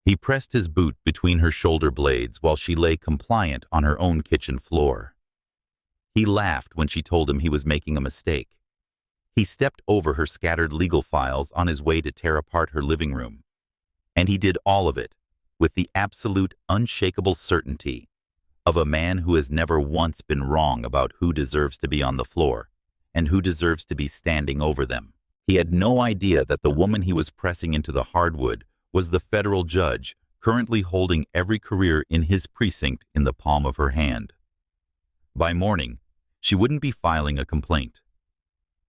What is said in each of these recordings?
He pressed his boot between her shoulder blades while she lay compliant on her own kitchen floor. He laughed when she told him he was making a mistake. He stepped over her scattered legal files on his way to tear apart her living room. And he did all of it with the absolute, unshakable certainty of a man who has never once been wrong about who deserves to be on the floor and who deserves to be standing over them. He had no idea that the woman he was pressing into the hardwood was the federal judge currently holding every career in his precinct in the palm of her hand. By morning, she wouldn't be filing a complaint.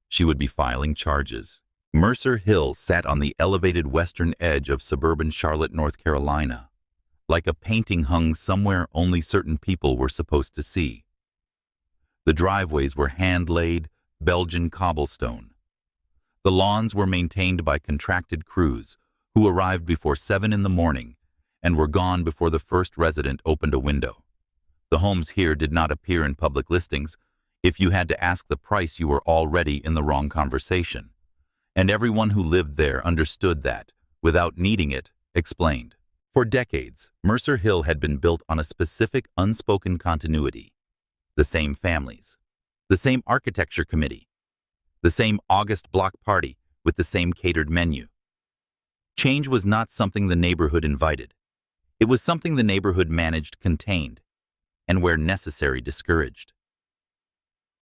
She would be filing charges. Mercer Hill sat on the elevated western edge of suburban Charlotte, North Carolina, like a painting hung somewhere only certain people were supposed to see. The driveways were hand-laid Belgian cobblestone. The lawns were maintained by contracted crews who arrived before 7 in the morning and were gone before the first resident opened a window. The homes here did not appear in public listings. If you had to ask the price, you were already in the wrong conversation. And everyone who lived there understood that, without needing it, explained. For decades, Mercer Hill had been built on a specific unspoken continuity. The same families, the same architecture committee, the same August block party with the same catered menu. Change was not something the neighborhood invited. It was something the neighborhood managed, contained, and where necessary discouraged.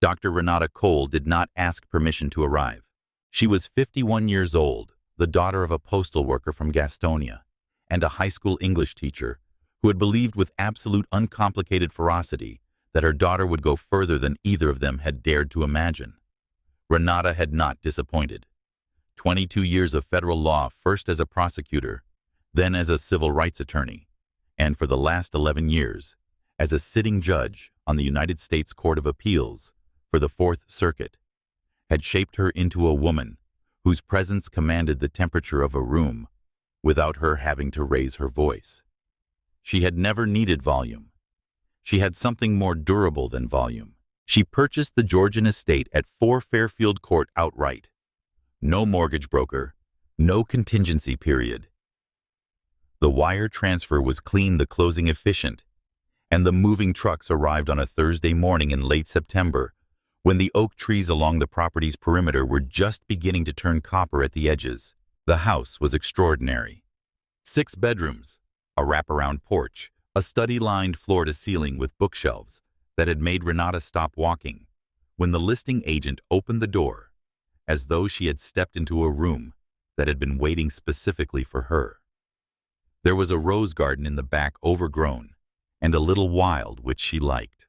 Dr. Renata Cole did not ask permission to arrive. She was 51 years old, the daughter of a postal worker from Gastonia, and a high school English teacher who had believed with absolute uncomplicated ferocity that her daughter would go further than either of them had dared to imagine. Renata had not disappointed. 22 years of federal law, first as a prosecutor, then as a civil rights attorney, and for the last 11 years, as a sitting judge on the United States Court of Appeals for the Fourth Circuit, had shaped her into a woman whose presence commanded the temperature of a room without her having to raise her voice. She had never needed volume. She had something more durable than volume. She purchased the Georgian estate at 4 Fairfield Court outright. No mortgage broker, no contingency period. The wire transfer was clean, the closing efficient, and the moving trucks arrived on a Thursday morning in late September, when the oak trees along the property's perimeter were just beginning to turn copper at the edges. The house was extraordinary. 6 bedrooms, a wraparound porch, a study-lined floor-to-ceiling with bookshelves that had made Renata stop walking when the listing agent opened the door, as though she had stepped into a room that had been waiting specifically for her. There was a rose garden in the back, overgrown, and a little wild, which she liked.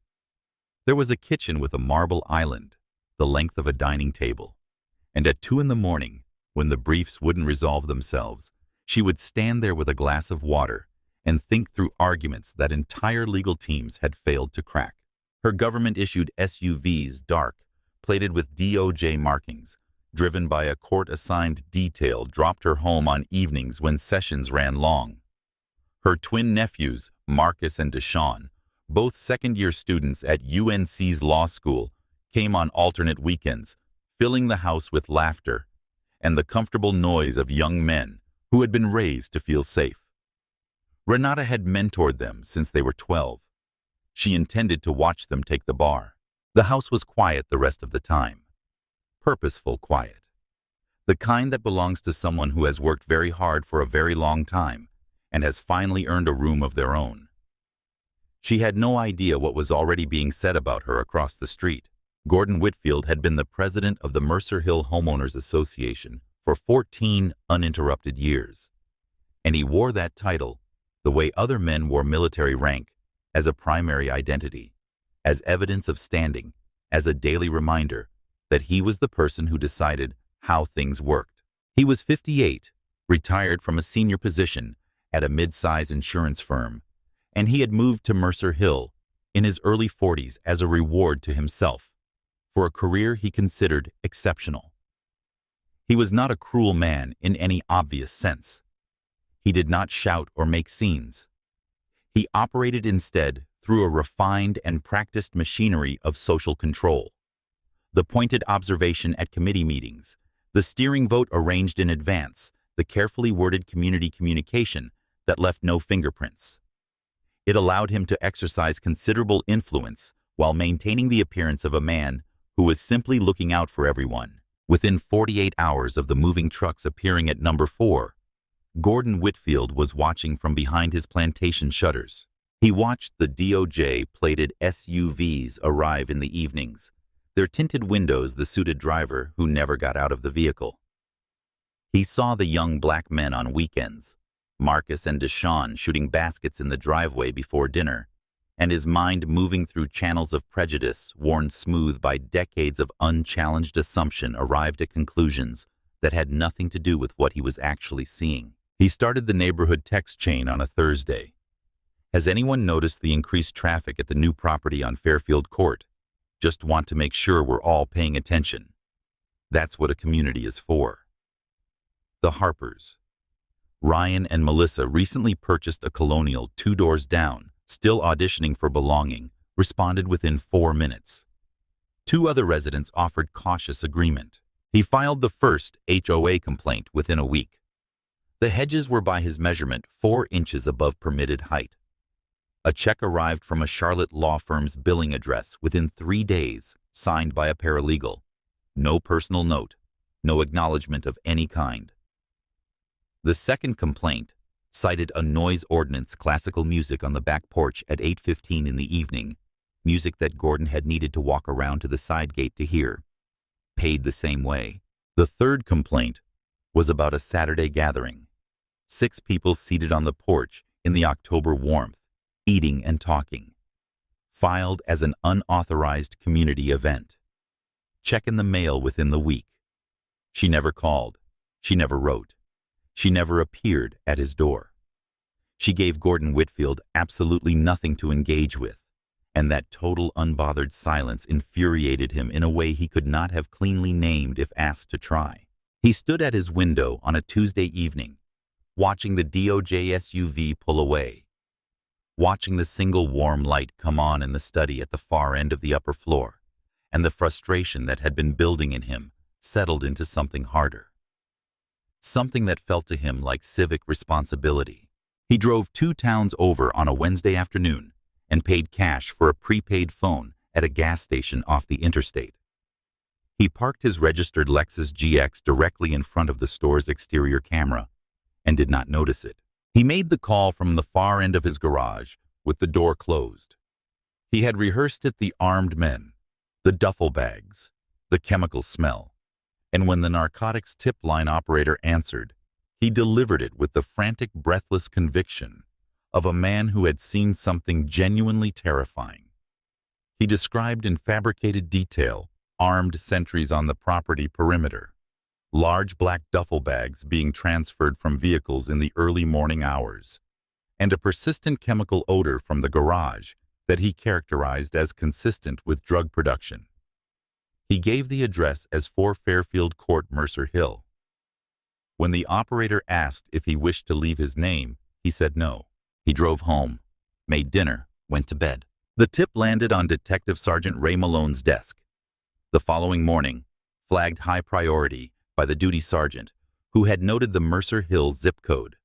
There was a kitchen with a marble island, the length of a dining table, and at 2 in the morning, when the briefs wouldn't resolve themselves, she would stand there with a glass of water and think through arguments that entire legal teams had failed to crack. Her government-issued SUVs, dark, plated with DOJ markings, driven by a court-assigned detail, dropped her home on evenings when sessions ran long. Her twin nephews, Marcus and Deshaun, both second-year students at UNC's law school, came on alternate weekends, filling the house with laughter and the comfortable noise of young men who had been raised to feel safe. Renata had mentored them since they were 12. She intended to watch them take the bar. The house was quiet the rest of the time. Purposeful quiet. The kind that belongs to someone who has worked very hard for a very long time and has finally earned a room of their own. She had no idea what was already being said about her across the street. Gordon Whitfield had been the president of the Mercer Hill Homeowners Association for 14 uninterrupted years, and he wore that title the way other men wore military rank, as a primary identity, as evidence of standing, as a daily reminder that he was the person who decided how things worked. He was 58, retired from a senior position at a mid-size insurance firm, and he had moved to Mercer Hill in his early 40s as a reward to himself for a career he considered exceptional. He was not a cruel man in any obvious sense. He did not shout or make scenes. He operated instead through a refined and practiced machinery of social control. The pointed observation at committee meetings, the steering vote arranged in advance, the carefully worded community communication that left no fingerprints. It allowed him to exercise considerable influence while maintaining the appearance of a man who was simply looking out for everyone. Within 48 hours of the moving trucks appearing at number 4, Gordon Whitfield was watching from behind his plantation shutters. He watched the DOJ-plated SUVs arrive in the evenings, their tinted windows the suited driver who never got out of the vehicle. He saw the young black men on weekends, Marcus and Deshawn shooting baskets in the driveway before dinner, and his mind moving through channels of prejudice worn smooth by decades of unchallenged assumption arrived at conclusions that had nothing to do with what he was actually seeing. He started the neighborhood text chain on a Thursday. Has anyone noticed the increased traffic at the new property on Fairfield Court? Just want to make sure we're all paying attention. That's what a community is for. The Harpers. Ryan and Melissa recently purchased a colonial 2 doors down, still auditioning for belonging, responded within 4 minutes. 2 other residents offered cautious agreement. He filed the first HOA complaint within a week. The hedges were by his measurement 4 inches above permitted height. A check arrived from a Charlotte law firm's billing address within 3 days, signed by a paralegal. No personal note, no acknowledgement of any kind. The second complaint cited a noise ordinance, classical music on the back porch at 8:15 in the evening, music that Gordon had needed to walk around to the side gate to hear. Paid the same way. The third complaint was about a Saturday gathering. 6 people seated on the porch in the October warmth, eating and talking. Filed as an unauthorized community event. Check in the mail within the week. She never called. She never wrote. She never appeared at his door. She gave Gordon Whitfield absolutely nothing to engage with, and that total unbothered silence infuriated him in a way he could not have cleanly named if asked to try. He stood at his window on a Tuesday evening, watching the DOJ SUV pull away, watching the single warm light come on in the study at the far end of the upper floor, and the frustration that had been building in him settled into something harder. Something that felt to him like civic responsibility. He drove 2 towns over on a Wednesday afternoon and paid cash for a prepaid phone at a gas station off the interstate. He parked his registered Lexus GX directly in front of the store's exterior camera and did not notice it. He made the call from the far end of his garage with the door closed. He had rehearsed it: the armed men, the duffel bags, the chemical smell. And when the narcotics tip line operator answered, he delivered it with the frantic, breathless conviction of a man who had seen something genuinely terrifying. He described in fabricated detail armed sentries on the property perimeter, large black duffel bags being transferred from vehicles in the early morning hours, and a persistent chemical odor from the garage that he characterized as consistent with drug production. He gave the address as 4 Fairfield Court, Mercer Hill. When the operator asked if he wished to leave his name, he said no. He drove home, made dinner, went to bed. The tip landed on Detective Sergeant Ray Malone's desk. The following morning, flagged high priority by the duty sergeant, who had noted the Mercer Hill zip code.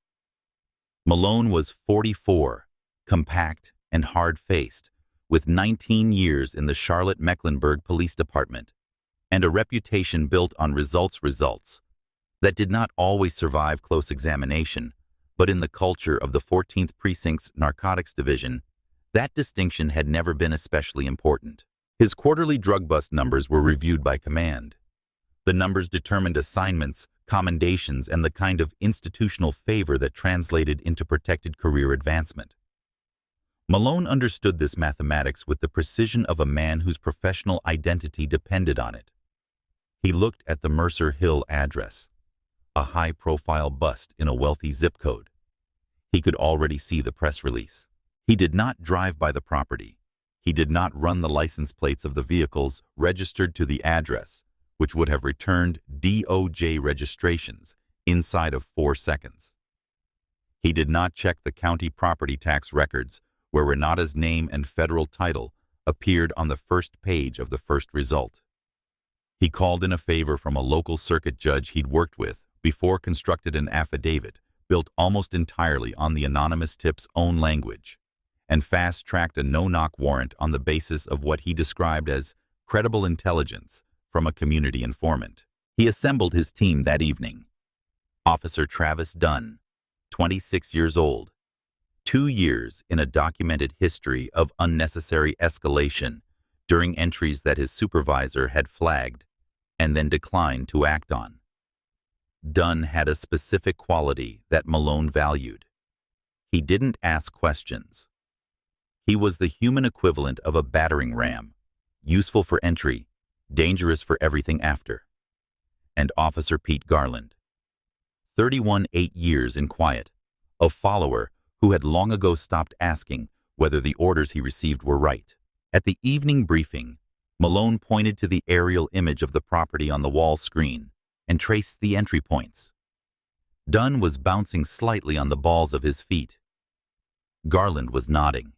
Malone was 44, compact and hard-faced, with 19 years in the Charlotte-Mecklenburg Police Department, and a reputation built on results that did not always survive close examination, but in the culture of the 14th Precinct's Narcotics Division, that distinction had never been especially important. His quarterly drug bust numbers were reviewed by command. The numbers determined assignments, commendations, and the kind of institutional favor that translated into protected career advancement. Malone understood this mathematics with the precision of a man whose professional identity depended on it. He looked at the Mercer Hill address, a high-profile bust in a wealthy zip code. He could already see the press release. He did not drive by the property. He did not run the license plates of the vehicles registered to the address, which would have returned DOJ registrations inside of 4 seconds. He did not check the county property tax records, where Renata's name and federal title appeared on the first page of the first result. He called in a favor from a local circuit judge he'd worked with before, constructed an affidavit built almost entirely on the anonymous tip's own language, and fast-tracked a no-knock warrant on the basis of what he described as credible intelligence from a community informant. He assembled his team that evening. Officer Travis Dunn, 26 years old, 2 years in a documented history of unnecessary escalation during entries that his supervisor had flagged and then declined to act on. Dunn had a specific quality that Malone valued. He didn't ask questions. He was the human equivalent of a battering ram, useful for entry, dangerous for everything after. And Officer Pete Garland, 31, 8 years in quiet, a follower who had long ago stopped asking whether the orders he received were right. At the evening briefing, Malone pointed to the aerial image of the property on the wall screen and traced the entry points. Dunn was bouncing slightly on the balls of his feet. Garland was nodding.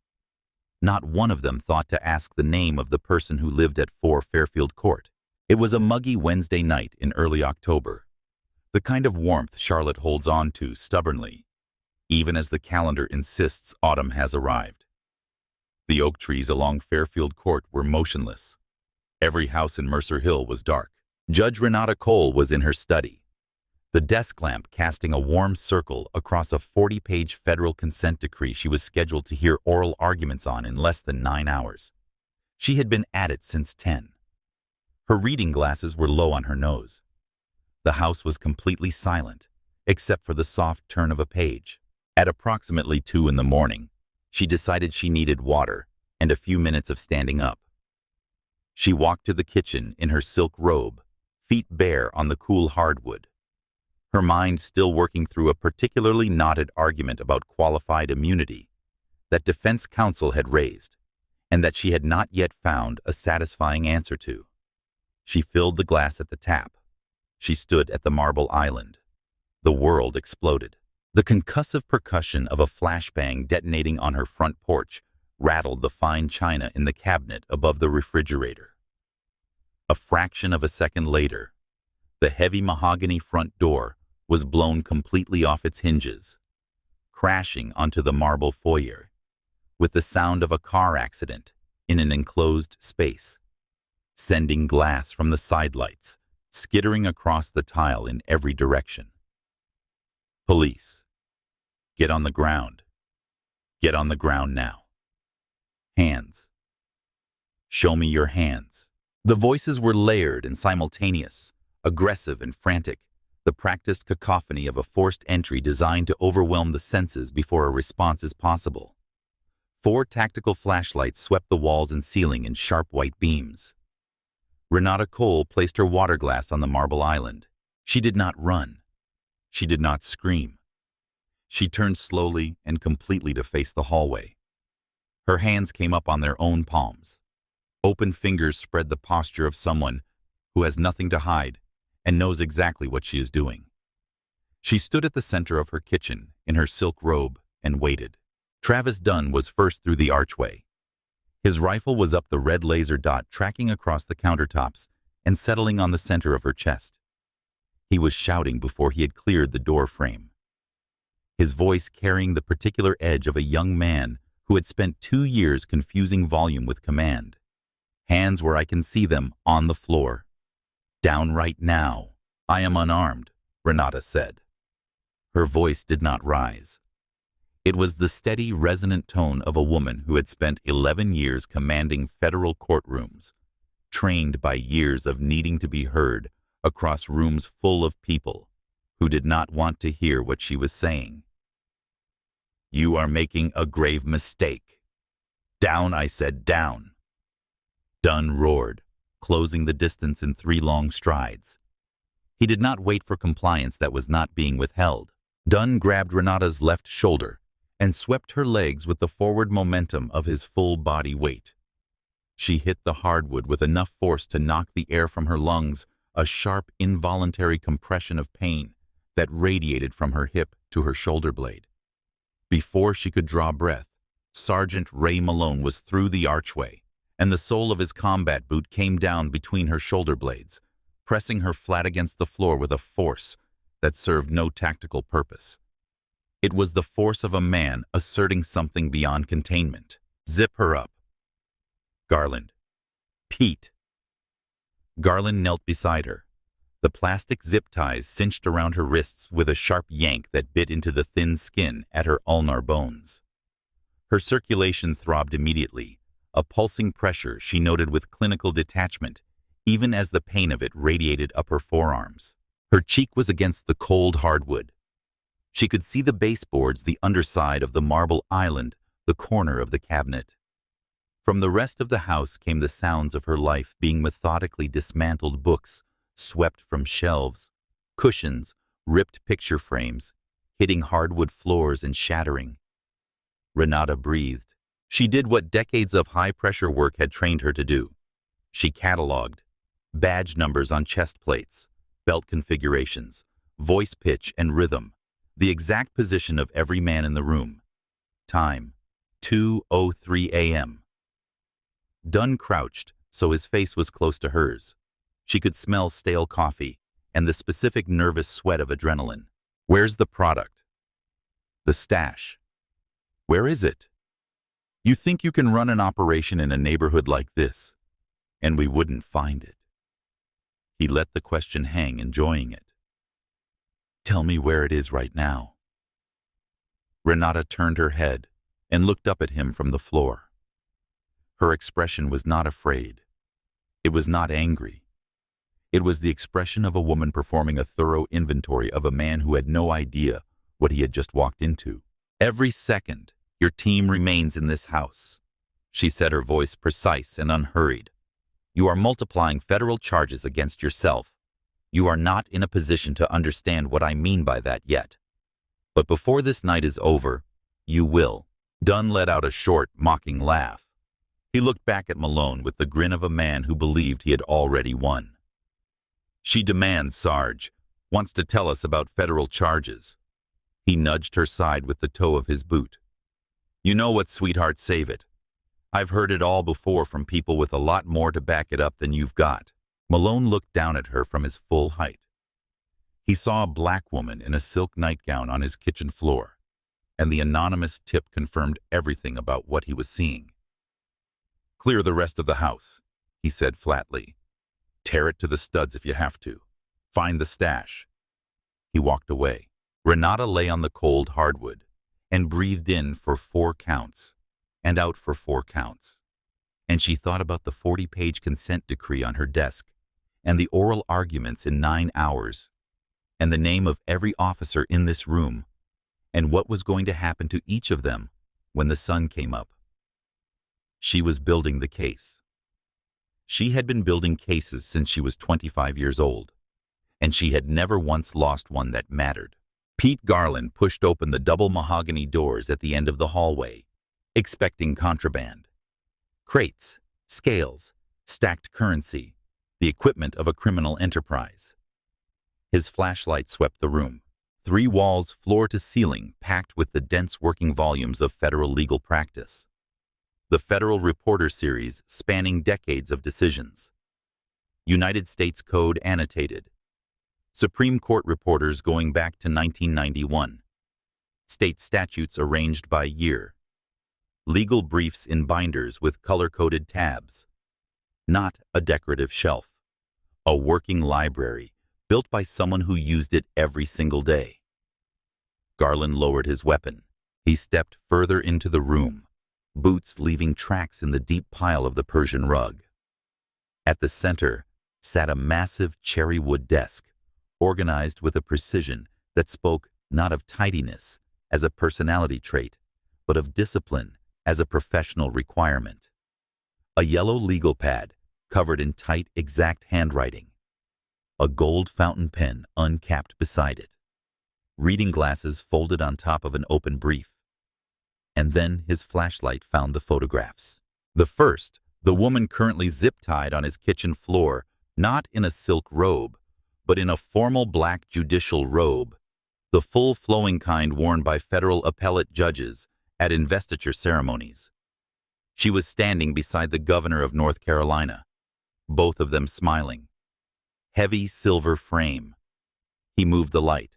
Not one of them thought to ask the name of the person who lived at 4 Fairfield Court. It was a muggy Wednesday night in early October, the kind of warmth Charlotte holds on to stubbornly, even as the calendar insists autumn has arrived. The oak trees along Fairfield Court were motionless. Every house in Mercer Hill was dark. Judge Renata Cole was in her study, the desk lamp casting a warm circle across a 40-page federal consent decree she was scheduled to hear oral arguments on in less than 9 hours. She had been at it since 10. Her reading glasses were low on her nose. The house was completely silent, except for the soft turn of a page. At approximately 2 in the morning, she decided she needed water and a few minutes of standing up. She walked to the kitchen in her silk robe, feet bare on the cool hardwood, her mind still working through a particularly knotted argument about qualified immunity that defense counsel had raised and that she had not yet found a satisfying answer to. She filled the glass at the tap. She stood at the marble island. The world exploded. The concussive percussion of a flashbang detonating on her front porch rattled the fine china in the cabinet above the refrigerator. A fraction of a second later, the heavy mahogany front door was blown completely off its hinges, crashing onto the marble foyer, with the sound of a car accident in an enclosed space, sending glass from the sidelights skittering across the tile in every direction. Police. Get on the ground. Get on the ground now. Hands. Show me your hands. The voices were layered and simultaneous, aggressive and frantic, the practiced cacophony of a forced entry designed to overwhelm the senses before a response is possible. 4 tactical flashlights swept the walls and ceiling in sharp white beams. Renata Cole placed her water glass on the marble island. She did not run. She did not scream. She turned slowly and completely to face the hallway. Her hands came up on their own palms. Open fingers spread the posture of someone who has nothing to hide and knows exactly what she is doing. She stood at the center of her kitchen in her silk robe and waited. Travis Dunn was first through the archway. His rifle was up the red laser dot, tracking across the countertops and settling on the center of her chest. He was shouting before he had cleared the door frame, his voice carrying the particular edge of a young man who had spent 2 years confusing volume with command. Hands where I can see them, on the floor. Down right now. I am unarmed, Renata said. Her voice did not rise. It was the steady, resonant tone of a woman who had spent 11 years commanding federal courtrooms, trained by years of needing to be heard across rooms full of people who did not want to hear what she was saying. You are making a grave mistake. Down, I said, down. Dunn roared, closing the distance in 3 long strides. He did not wait for compliance that was not being withheld. Dunn grabbed Renata's left shoulder and swept her legs with the forward momentum of his full body weight. She hit the hardwood with enough force to knock the air from her lungs, a sharp, involuntary compression of pain that radiated from her hip to her shoulder blade. Before she could draw breath, Sergeant Ray Malone was through the archway, and the sole of his combat boot came down between her shoulder blades, pressing her flat against the floor with a force that served no tactical purpose. It was the force of a man asserting something beyond containment. Zip her up. Garland. Pete. Garland knelt beside her. The plastic zip ties cinched around her wrists with a sharp yank that bit into the thin skin at her ulnar bones. Her circulation throbbed immediately, a pulsing pressure she noted with clinical detachment, even as the pain of it radiated up her forearms. Her cheek was against the cold hardwood. She could see the baseboards, the underside of the marble island, the corner of the cabinet. From the rest of the house came the sounds of her life being methodically dismantled, books swept from shelves, cushions, ripped picture frames, hitting hardwood floors and shattering. Renata breathed. She did what decades of high-pressure work had trained her to do. She cataloged badge numbers on chest plates, belt configurations, voice pitch and rhythm, the exact position of every man in the room. Time, 2:03 a.m. Dunn crouched, so his face was close to hers. She could smell stale coffee and the specific nervous sweat of adrenaline. Where's the product? The stash. Where is it? You think you can run an operation in a neighborhood like this, and we wouldn't find it. He let the question hang, enjoying it. Tell me where it is right now. Renata turned her head and looked up at him from the floor. Her expression was not afraid. It was not angry. It was the expression of a woman performing a thorough inventory of a man who had no idea what he had just walked into. Every second, your team remains in this house, she said, her voice precise and unhurried. You are multiplying federal charges against yourself. You are not in a position to understand what I mean by that yet. But before this night is over, you will. Dunn let out a short, mocking laugh. He looked back at Malone with the grin of a man who believed he had already won. She demands, Sarge, wants to tell us about federal charges. He nudged her side with the toe of his boot. You know what, sweetheart, save it. I've heard it all before from people with a lot more to back it up than you've got. Malone looked down at her from his full height. He saw a black woman in a silk nightgown on his kitchen floor, and the anonymous tip confirmed everything about what he was seeing. Clear the rest of the house, he said flatly. Tear it to the studs if you have to. Find the stash. He walked away. Renata lay on the cold hardwood and breathed in for 4 counts and out for 4 counts. And she thought about the 40-page consent decree on her desk and the oral arguments in 9 hours and the name of every officer in this room and what was going to happen to each of them when the sun came up. She was building the case. She had been building cases since she was 25 years old, and she had never once lost one that mattered. Pete Garland pushed open the double mahogany doors at the end of the hallway, expecting contraband. Crates, scales, stacked currency, the equipment of a criminal enterprise. His flashlight swept the room. 3 walls, floor to ceiling, packed with the dense working volumes of federal legal practice. The Federal Reporter series spanning decades of decisions. United States Code annotated. Supreme Court reporters going back to 1991. State statutes arranged by year. Legal briefs in binders with color-coded tabs. Not a decorative shelf. A working library built by someone who used it every single day. Garland lowered his weapon. He stepped further into the room, boots leaving tracks in the deep pile of the Persian rug. At the center sat a massive cherry wood desk, organized with a precision that spoke not of tidiness as a personality trait, but of discipline as a professional requirement. A yellow legal pad covered in tight, exact handwriting. A gold fountain pen uncapped beside it. Reading glasses folded on top of an open brief. And then his flashlight found the photographs. The first, the woman currently zip-tied on his kitchen floor, not in a silk robe, but in a formal black judicial robe, the full flowing kind worn by federal appellate judges at investiture ceremonies. She was standing beside the governor of North Carolina, both of them smiling. Heavy silver frame. He moved the light.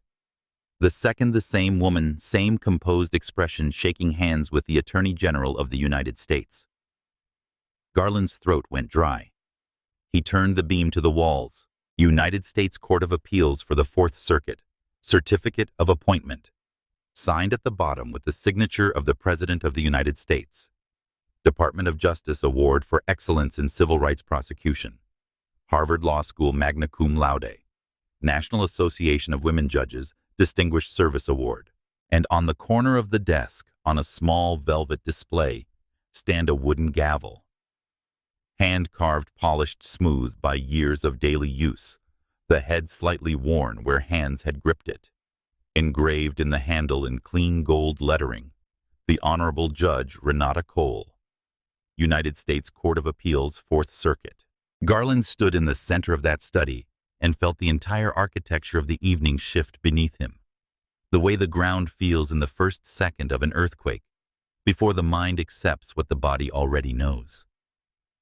The second, the same woman, same composed expression, shaking hands with the Attorney General of the United States. Garland's throat went dry. He turned the beam to the walls. United States Court of Appeals for the Fourth Circuit. Certificate of Appointment. Signed at the bottom with the signature of the President of the United States. Department of Justice Award for Excellence in Civil Rights Prosecution. Harvard Law School Magna Cum Laude. National Association of Women Judges Distinguished Service Award. And on the corner of the desk, on a small velvet display, stand a wooden gavel. Hand-carved, polished smooth by years of daily use, the head slightly worn where hands had gripped it. Engraved in the handle in clean gold lettering, the Honorable Judge Renata Cole. United States Court of Appeals, Fourth Circuit. Garland stood in the center of that study and felt the entire architecture of the evening shift beneath him. The way the ground feels in the first second of an earthquake, before the mind accepts what the body already knows.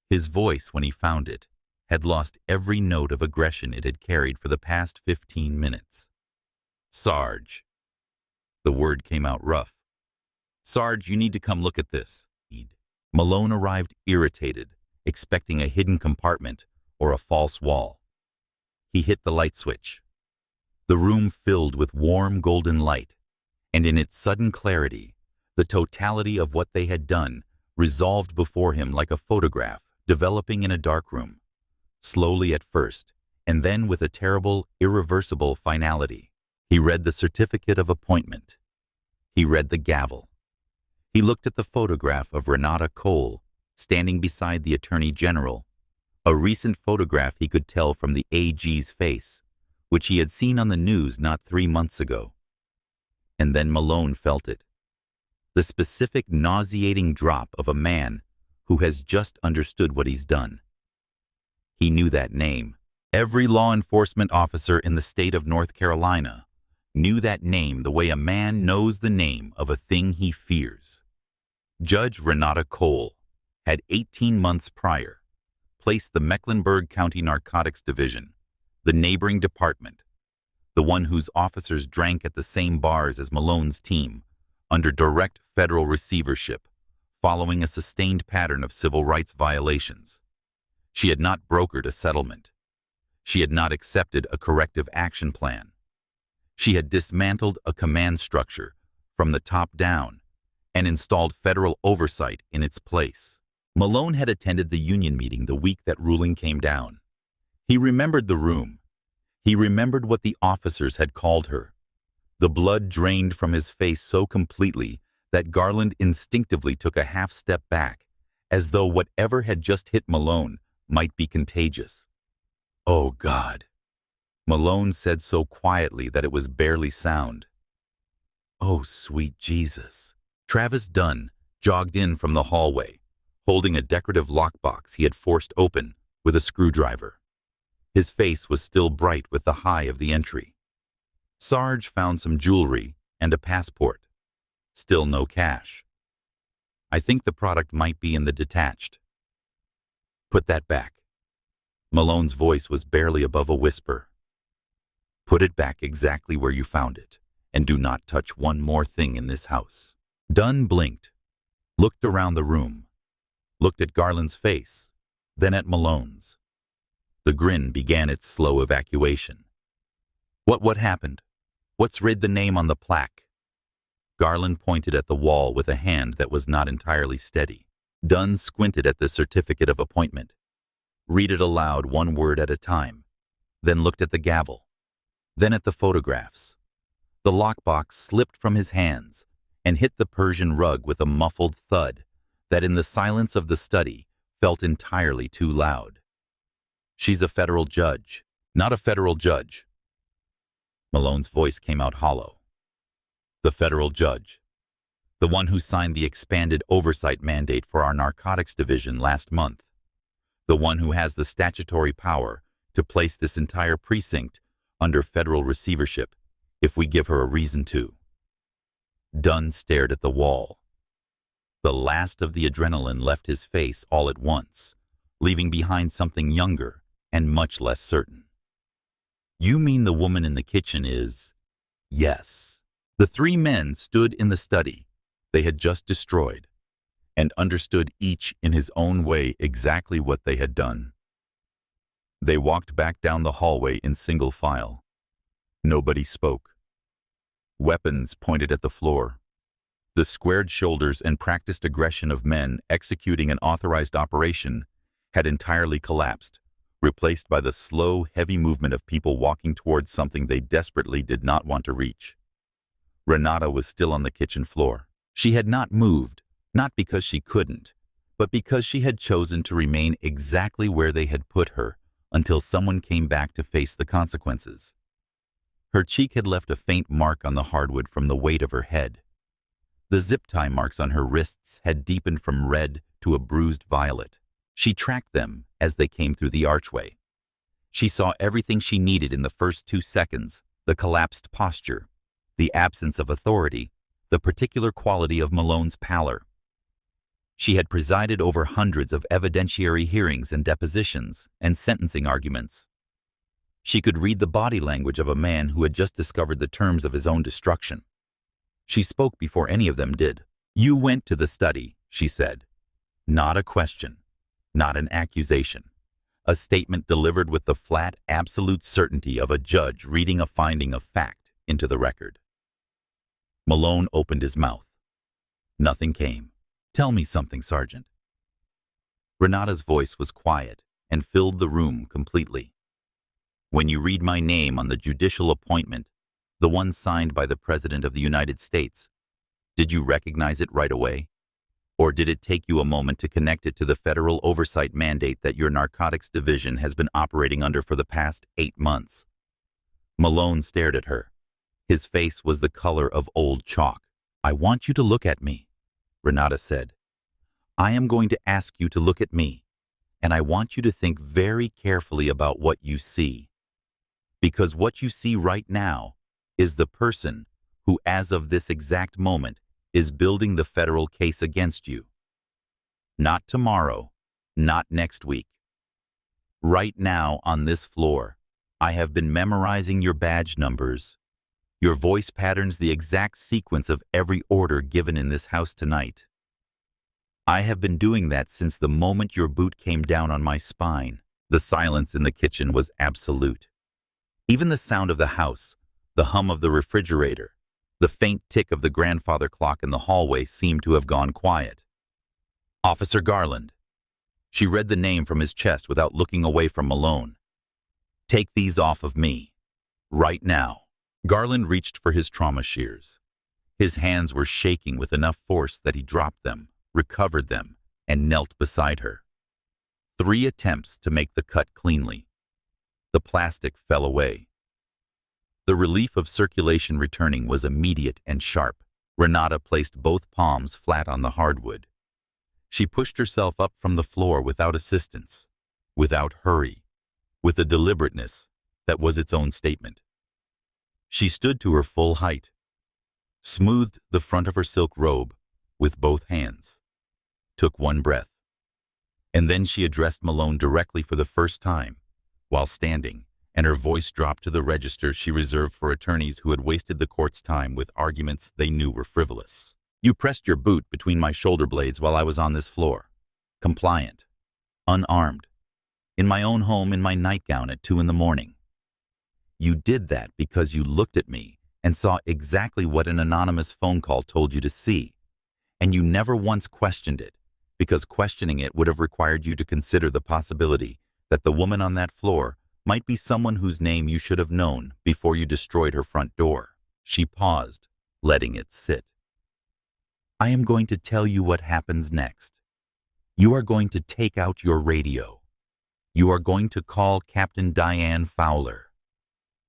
His voice, when he found it, had lost every note of aggression it had carried for the past 15 minutes. Sarge. The word came out rough. Sarge, you need to come look at this. Malone arrived irritated, expecting a hidden compartment or a false wall. He hit the light switch. The room filled with warm golden light, and in its sudden clarity, the totality of what they had done resolved before him like a photograph developing in a darkroom, slowly at first, and then with a terrible, irreversible finality. He read the certificate of appointment. He read the gavel. He looked at the photograph of Renata Cole, standing beside the Attorney General, a recent photograph he could tell from the AG's face, which he had seen on the news not 3 months ago. And then Malone felt it. The specific nauseating drop of a man who has just understood what he's done. He knew that name. Every law enforcement officer in the state of North Carolina knew that name the way a man knows the name of a thing he fears. Judge Renata Cole had 18 months prior placed the Mecklenburg County Narcotics Division, the neighboring department, the one whose officers drank at the same bars as Malone's team, under direct federal receivership, following a sustained pattern of civil rights violations. She had not brokered a settlement. She had not accepted a corrective action plan. She had dismantled a command structure from the top down and installed federal oversight in its place. Malone had attended the union meeting the week that ruling came down. He remembered the room. He remembered what the officers had called her. The blood drained from his face so completely that Garland instinctively took a half step back, as though whatever had just hit Malone might be contagious. "Oh, God," Malone said so quietly that it was barely sound. "Oh, sweet Jesus." Travis Dunn jogged in from the hallway, holding a decorative lockbox he had forced open with a screwdriver. His face was still bright with the high of the entry. Sarge found some jewelry and a passport. Still no cash. "I think the product might be in the detached." "Put that back." Malone's voice was barely above a whisper. "Put it back exactly where you found it, and do not touch one more thing in this house." Dunn blinked, looked around the room, looked at Garland's face, then at Malone's. The grin began its slow evacuation. What happened? What's read the name on the plaque?" Garland pointed at the wall with a hand that was not entirely steady. Dunn squinted at the certificate of appointment. Read it aloud, one word at a time, then looked at the gavel, then at the photographs. The lockbox slipped from his hands and hit the Persian rug with a muffled thud that in the silence of the study felt entirely too loud. "She's a federal judge, not a federal judge." Malone's voice came out hollow. "The federal judge. The one who signed the expanded oversight mandate for our narcotics division last month. The one who has the statutory power to place this entire precinct under federal receivership if we give her a reason to." Dunn stared at the wall. The last of the adrenaline left his face all at once, leaving behind something younger and much less certain. "You mean the woman in the kitchen is..." Yes. The three men stood in the study they had just destroyed and understood each in his own way exactly what they had done. They walked back down the hallway in single file. Nobody spoke. Weapons pointed at the floor. The squared shoulders and practiced aggression of men executing an authorized operation had entirely collapsed, replaced by the slow, heavy movement of people walking towards something they desperately did not want to reach. Renata was still on the kitchen floor. She had not moved, not because she couldn't, but because she had chosen to remain exactly where they had put her until someone came back to face the consequences. Her cheek had left a faint mark on the hardwood from the weight of her head. The zip tie marks on her wrists had deepened from red to a bruised violet. She tracked them as they came through the archway. She saw everything she needed in the first 2 seconds: the collapsed posture, the absence of authority, the particular quality of Malone's pallor. She had presided over hundreds of evidentiary hearings and depositions and sentencing arguments. She could read the body language of a man who had just discovered the terms of his own destruction. She spoke before any of them did. "You went to the study," she said. Not a question, not an accusation. A statement delivered with the flat, absolute certainty of a judge reading a finding of fact into the record. Malone opened his mouth. Nothing came. "Tell me something, Sergeant." Renata's voice was quiet and filled the room completely. "When you read my name on the judicial appointment, the one signed by the President of the United States, did you recognize it right away? Or did it take you a moment to connect it to the federal oversight mandate that your narcotics division has been operating under for the past 8 months? Malone stared at her. His face was the color of old chalk. "I want you to look at me," Renata said. "I am going to ask you to look at me, and I want you to think very carefully about what you see. Because what you see right now is the person who, as of this exact moment, is building the federal case against you. Not tomorrow, not next week. Right now on this floor, I have been memorizing your badge numbers, your voice patterns, the exact sequence of every order given in this house tonight. I have been doing that since the moment your boot came down on my spine." The silence in the kitchen was absolute. Even the sound of the house, the hum of the refrigerator, the faint tick of the grandfather clock in the hallway seemed to have gone quiet. "Officer Garland." She read the name from his chest without looking away from Malone. "Take these off of me. Right now." Garland reached for his trauma shears. His hands were shaking with enough force that he dropped them, recovered them, and knelt beside her. 3 attempts to make the cut cleanly. The plastic fell away. The relief of circulation returning was immediate and sharp. Renata placed both palms flat on the hardwood. She pushed herself up from the floor without assistance, without hurry, with a deliberateness that was its own statement. She stood to her full height, smoothed the front of her silk robe with both hands, took one breath, and then she addressed Malone directly for the first time, while standing, and her voice dropped to the register she reserved for attorneys who had wasted the court's time with arguments they knew were frivolous. "You pressed your boot between my shoulder blades while I was on this floor, compliant, unarmed, in my own home in my nightgown at 2 in the morning. You did that because you looked at me and saw exactly what an anonymous phone call told you to see, and you never once questioned it, because questioning it would have required you to consider the possibility that the woman on that floor might be someone whose name you should have known before you destroyed her front door." She paused, letting it sit. "I am going to tell you what happens next. You are going to take out your radio. You are going to call Captain Diane Fowler.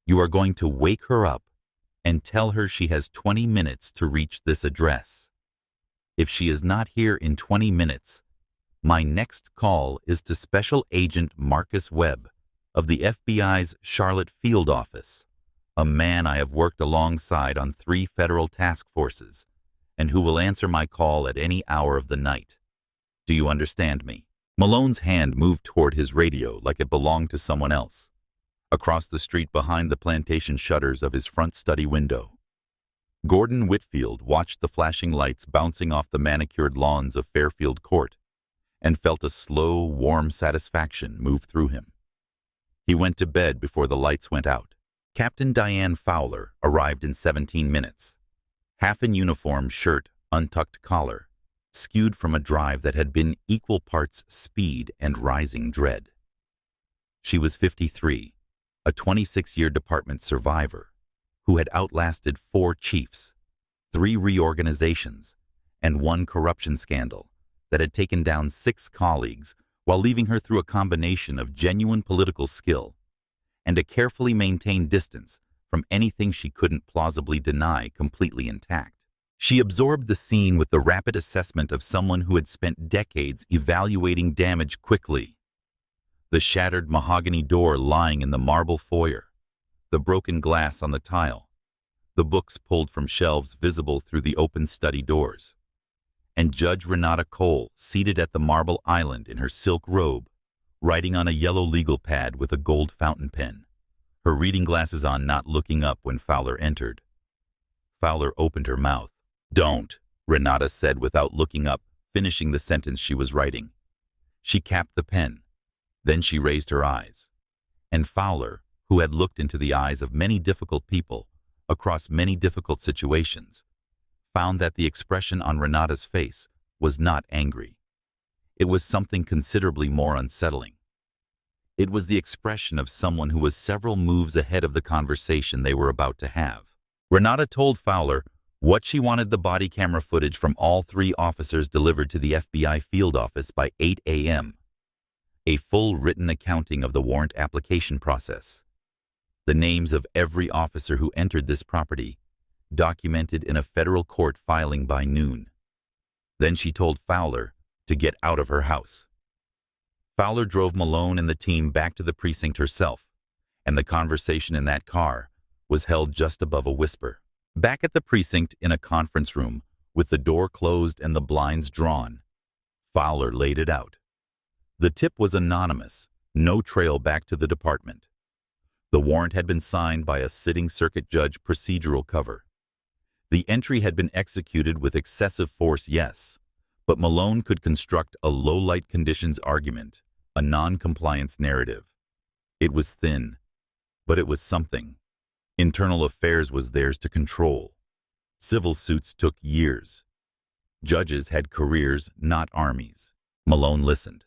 You are going to wake her up and tell her she has 20 minutes to reach this address. If she is not here in 20 minutes, my next call is to Special Agent Marcus Webb of the FBI's Charlotte Field Office, a man I have worked alongside on 3 federal task forces, and who will answer my call at any hour of the night. Do you understand me?" Malone's hand moved toward his radio like it belonged to someone else. across the street behind the plantation shutters of his front study window. Gordon Whitfield watched the flashing lights bouncing off the manicured lawns of Fairfield Court and felt a slow, warm satisfaction move through him. He went to bed before the lights went out. Captain Diane Fowler arrived in 17 minutes. Half in uniform, shirt, untucked collar, skewed from a drive that had been equal parts speed and rising dread. She was 53, a 26-year department survivor who had outlasted 4 chiefs, 3 reorganizations, and 1 corruption scandal that had taken down 6 colleagues while leaving her through a combination of genuine political skill and a carefully maintained distance from anything she couldn't plausibly deny completely intact. She absorbed the scene with the rapid assessment of someone who had spent decades evaluating damage quickly. The shattered mahogany door lying in the marble foyer, the broken glass on the tile, the books pulled from shelves visible through the open study doors, and Judge Renata Cole seated at the marble island in her silk robe, writing on a yellow legal pad with a gold fountain pen, her reading glasses on, not looking up when Fowler entered. Fowler opened her mouth. "Don't," Renata said without looking up, finishing the sentence she was writing. She capped the pen. Then she raised her eyes. And Fowler, who had looked into the eyes of many difficult people across many difficult situations, found that the expression on Renata's face was not angry. It was something considerably more unsettling. It was the expression of someone who was several moves ahead of the conversation they were about to have. Renata told Fowler what she wanted: the body camera footage from all 3 officers delivered to the FBI field office by 8 a.m., a full written accounting of the warrant application process, the names of every officer who entered this property, documented in a federal court filing by noon. Then she told Fowler to get out of her house. Fowler drove Malone and the team back to the precinct herself, and the conversation in that car was held just above a whisper. Back at the precinct in a conference room, with the door closed and the blinds drawn, Fowler laid it out. The tip was anonymous, no trail back to the department. The warrant had been signed by a sitting circuit judge, procedural cover. The entry had been executed with excessive force, yes, but Malone could construct a low-light conditions argument, a non-compliance narrative. It was thin, but it was something. Internal affairs was theirs to control. Civil suits took years. Judges had careers, not armies. Malone listened.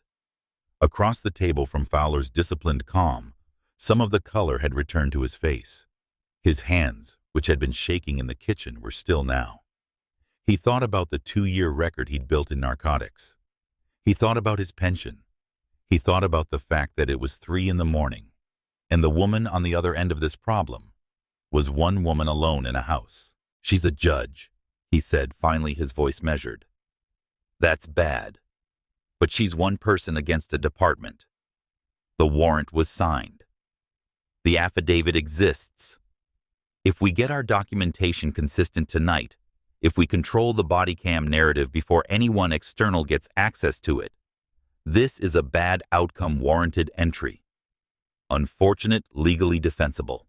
Across the table from Fowler's disciplined calm, some of the color had returned to his face. His hands, which had been shaking in the kitchen, were still now. He thought about the 2-year record he'd built in narcotics. He thought about his pension. He thought about the fact that it was 3 a.m, and the woman on the other end of this problem was one woman alone in a house. "She's a judge," he said, finally, his voice measured. "That's bad. But she's one person against a department. The warrant was signed. The affidavit exists. If we get our documentation consistent tonight, if we control the body cam narrative before anyone external gets access to it, this is a bad outcome warranted entry. Unfortunate, legally defensible."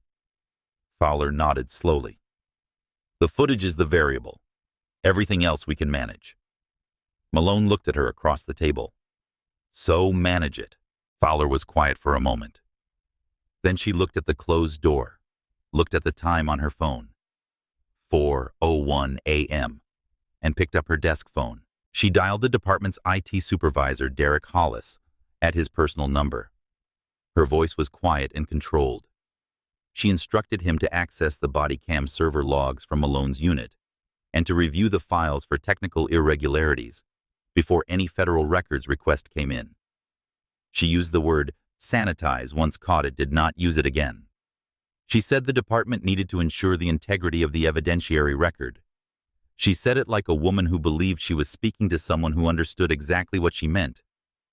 Fowler nodded slowly. "The footage is the variable. Everything else we can manage." Malone looked at her across the table. "So manage it." Fowler was quiet for a moment. Then she looked at the closed door, looked at the time on her phone. 4:01 a.m., and picked up her desk phone. She dialed the department's IT supervisor, Derek Hollis, at his personal number. Her voice was quiet and controlled. She instructed him to access the body cam server logs from Malone's unit and to review the files for technical irregularities before any federal records request came in. She used the word sanitize once caught it, did not use it again. She said the department needed to ensure the integrity of the evidentiary record. She said it like a woman who believed she was speaking to someone who understood exactly what she meant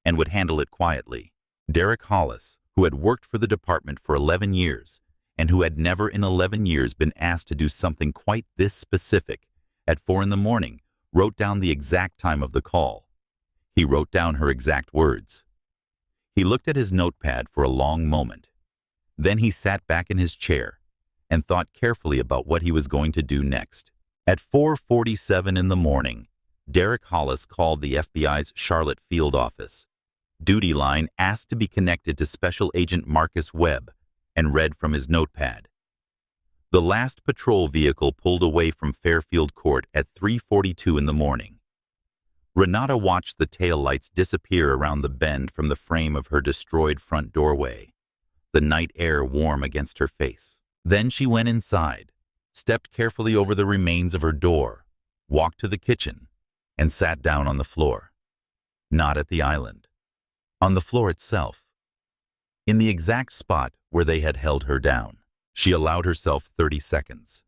and would handle it quietly. Derek Hollis, who had worked for the department for 11 years and who had never in 11 years been asked to do something quite this specific, at 4 a.m, wrote down the exact time of the call. He wrote down her exact words. He looked at his notepad for a long moment. Then he sat back in his chair and thought carefully about what he was going to do next. At 4:47 in the morning, Derek Hollis called the FBI's Charlotte field office. Duty line asked to be connected to Special Agent Marcus Webb and read from his notepad. The last patrol vehicle pulled away from Fairfield Court at 3:42 in the morning. Renata watched the taillights disappear around the bend from the frame of her destroyed front doorway, the night air warm against her face. Then she went inside, stepped carefully over the remains of her door, walked to the kitchen, and sat down on the floor. Not at the island. On the floor itself. In the exact spot where they had held her down. She allowed herself 30 seconds.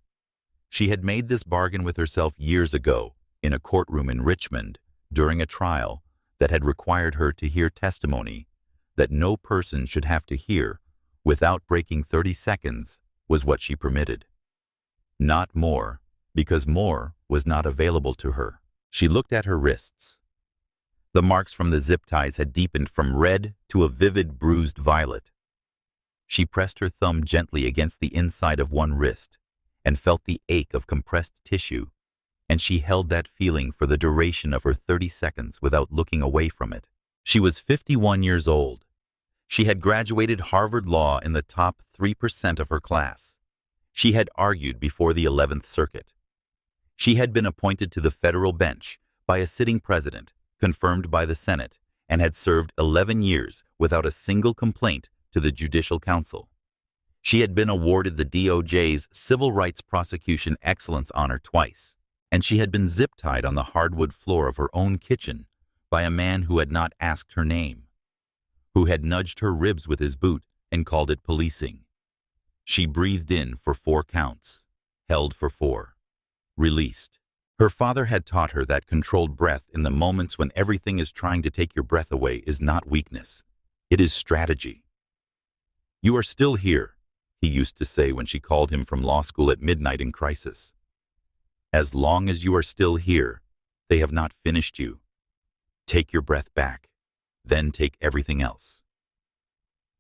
She had made this bargain with herself years ago in a courtroom in Richmond during a trial that had required her to hear testimony that no person should have to hear without breaking 30 seconds was what she permitted. Not more, because more was not available to her. She looked at her wrists. The marks from the zip ties had deepened from red to a vivid bruised violet. She pressed her thumb gently against the inside of one wrist and felt the ache of compressed tissue, and she held that feeling for the duration of her 30 seconds without looking away from it. She was 51 years old. She had graduated Harvard Law in the top 3% of her class. She had argued before the 11th Circuit. She had been appointed to the federal bench by a sitting president, confirmed by the Senate, and had served 11 years without a single complaint to the Judicial Council. She had been awarded the DOJ's Civil Rights Prosecution Excellence Honor twice, and she had been zip-tied on the hardwood floor of her own kitchen by a man who had not asked her name, who had nudged her ribs with his boot and called it policing. She breathed in for 4 counts, held for 4, released. Her father had taught her that controlled breath in the moments when everything is trying to take your breath away is not weakness. It is strategy. "You are still here," he used to say when she called him from law school at midnight in crisis. "As long as you are still here, they have not finished you. Take your breath back, then take everything else."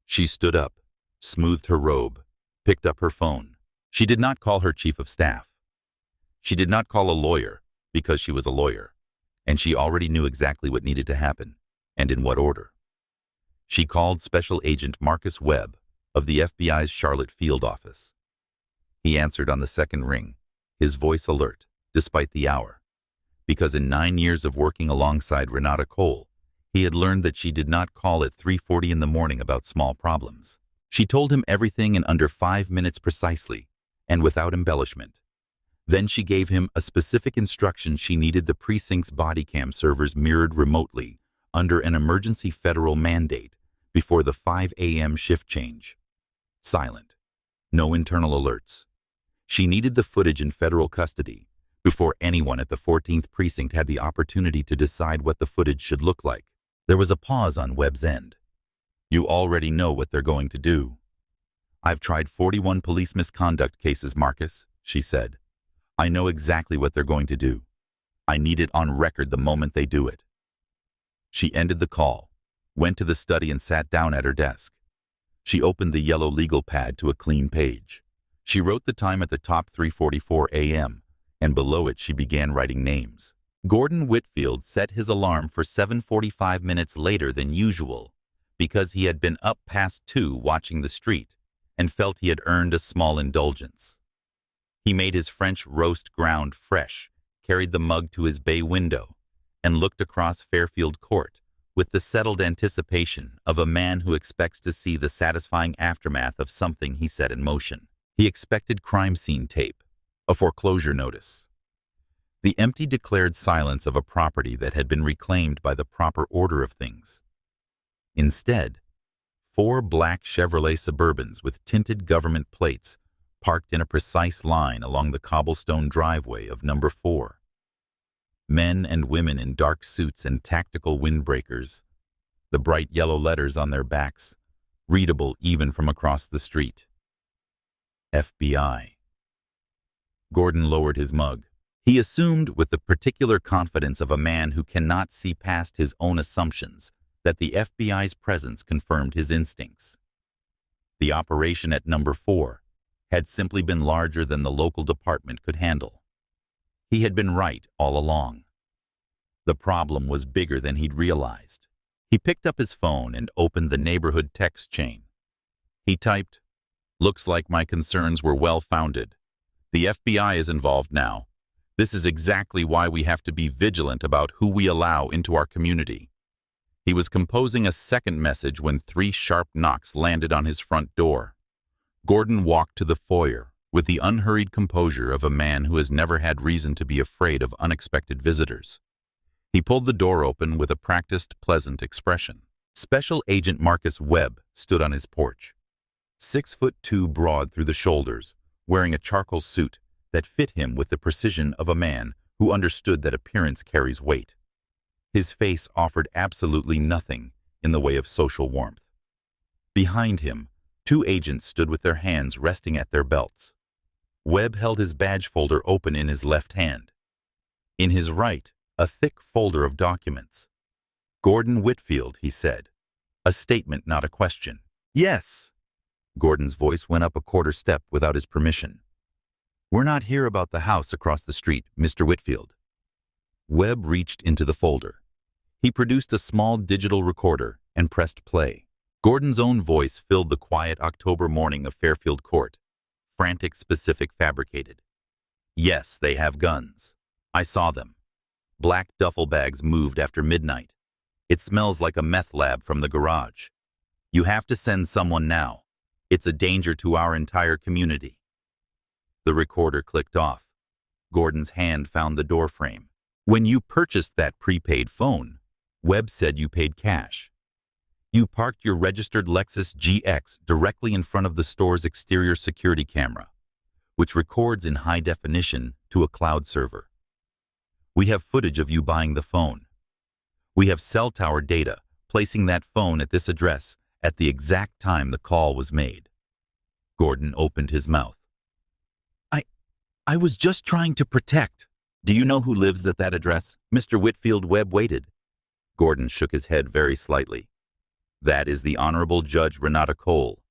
She stood up, smoothed her robe, picked up her phone. She did not call her chief of staff. She did not call a lawyer because she was a lawyer, and she already knew exactly what needed to happen and in what order. She called Special Agent Marcus Webb of the FBI's Charlotte field office. He answered on the second ring, his voice alert, despite the hour, because in 9 years of working alongside Renata Cole, he had learned that she did not call at 3:40 in the morning about small problems. She told him everything in under 5 minutes precisely, and without embellishment. Then she gave him a specific instruction she needed the precinct's body cam servers mirrored remotely under an emergency federal mandate before the 5 a.m. shift change. Silent. No internal alerts. She needed the footage in federal custody before anyone at the 14th precinct had the opportunity to decide what the footage should look like. There was a pause on Webb's end. "You already know what they're going to do." "I've tried 41 police misconduct cases, Marcus," she said. "I know exactly what they're going to do. I need it on record the moment they do it." She ended the call, went to the study and sat down at her desk. She opened the yellow legal pad to a clean page. She wrote the time at the top, 3:44 a.m., and below it she began writing names. Gordon Whitfield set his alarm for 7:45 minutes later than usual because he had been up past 2 watching the street and felt he had earned a small indulgence. He made his French roast ground fresh, carried the mug to his bay window, and looked across Fairfield Court with the settled anticipation of a man who expects to see the satisfying aftermath of something he set in motion. He expected crime scene tape, a foreclosure notice, the empty declared silence of a property that had been reclaimed by the proper order of things. Instead, 4 black Chevrolet Suburbans with tinted government plates parked in a precise line along the cobblestone driveway of number 4. Men and women in dark suits and tactical windbreakers, the bright yellow letters on their backs, readable even from across the street. FBI. Gordon lowered his mug. He assumed with the particular confidence of a man who cannot see past his own assumptions that the FBI's presence confirmed his instincts. The operation at number 4 had simply been larger than the local department could handle. He had been right all along. The problem was bigger than he'd realized. He picked up his phone and opened the neighborhood text chain. He typed, "Looks like my concerns were well-founded. The FBI is involved now. This is exactly why we have to be vigilant about who we allow into our community." He was composing a second message when 3 sharp knocks landed on his front door. Gordon walked to the foyer with the unhurried composure of a man who has never had reason to be afraid of unexpected visitors. He pulled the door open with a practiced, pleasant expression. Special Agent Marcus Webb stood on his porch, 6'2" broad through the shoulders, wearing a charcoal suit that fit him with the precision of a man who understood that appearance carries weight. His face offered absolutely nothing in the way of social warmth. Behind him, 2 agents stood with their hands resting at their belts. Webb held his badge folder open in his left hand. In his right, a thick folder of documents. "Gordon Whitfield," he said. A statement, not a question. "Yes." Gordon's voice went up a quarter step without his permission. "We're not here about the house across the street, Mr. Whitfield." Webb reached into the folder. He produced a small digital recorder and pressed play. Gordon's own voice filled the quiet October morning of Fairfield Court. Frantic, specific, fabricated. "Yes, they have guns. I saw them. Black duffel bags moved after midnight. It smells like a meth lab from the garage. You have to send someone now. It's a danger to our entire community." The recorder clicked off. Gordon's hand found the doorframe. "When you purchased that prepaid phone, Webb said you paid cash. You parked your registered Lexus GX directly in front of the store's exterior security camera, which records in high definition to a cloud server. We have footage of you buying the phone. We have cell tower data placing that phone at this address at the exact time the call was made." Gordon opened his mouth. I was just trying to protect." "Do you know who lives at that address, Mr. Whitfield?" Webb waited. Gordon shook his head very slightly. "That is the Honorable Judge Renata Cole,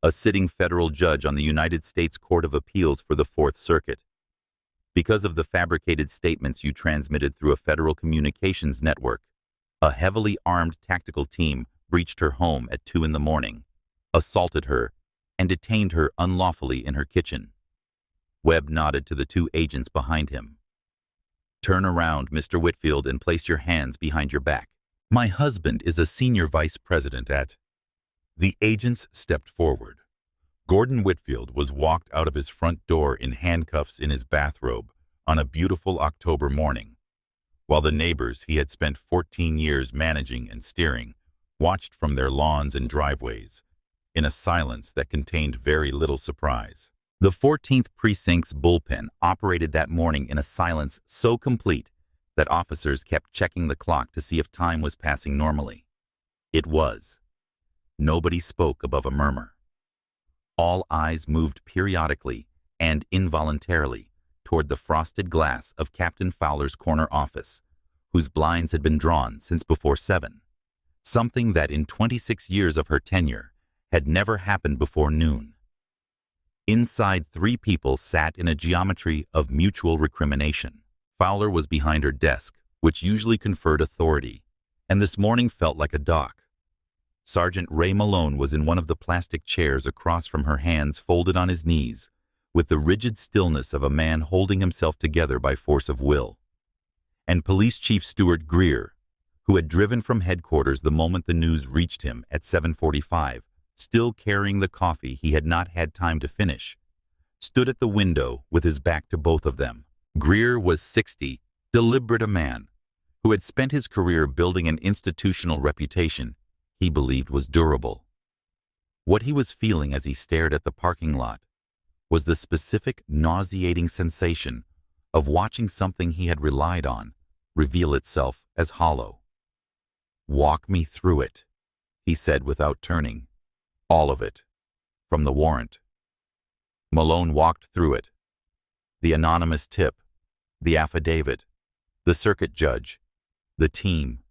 a sitting federal judge on the United States Court of Appeals for the 4th Circuit. Because of the fabricated statements you transmitted through a federal communications network, a heavily armed tactical team breached her home at 2 in the morning, assaulted her, and detained her unlawfully in her kitchen." Webb nodded to the 2 agents behind him. "Turn around, Mr. Whitfield, and place your hands behind your back. My husband is a senior vice president at—" The agents stepped forward. Gordon Whitfield was walked out of his front door in handcuffs in his bathrobe on a beautiful October morning, while the neighbors he had spent 14 years managing and steering watched from their lawns and driveways in a silence that contained very little surprise. The 14th Precinct's bullpen operated that morning in a silence so complete that officers kept checking the clock to see if time was passing normally. It was. Nobody spoke above a murmur. All eyes moved periodically and involuntarily toward the frosted glass of Captain Fowler's corner office, whose blinds had been drawn since before 7, something that in 26 years of her tenure had never happened before noon. Inside, 3 people sat in a geometry of mutual recrimination. Fowler was behind her desk, which usually conferred authority, and this morning felt like a dock. Sergeant Ray Malone was in one of the plastic chairs across from her, hands folded on his knees, with the rigid stillness of a man holding himself together by force of will. And Police Chief Stuart Greer, who had driven from headquarters the moment the news reached him at 7:45, still carrying the coffee he had not had time to finish, stood at the window with his back to both of them. Greer was 60, deliberate a man who had spent his career building an institutional reputation he believed was durable. What he was feeling as he stared at the parking lot was the specific nauseating sensation of watching something he had relied on reveal itself as hollow. "Walk me through it," he said without turning. "All of it. From the warrant." Malone walked through it. The anonymous tip, the affidavit, the circuit judge, the team,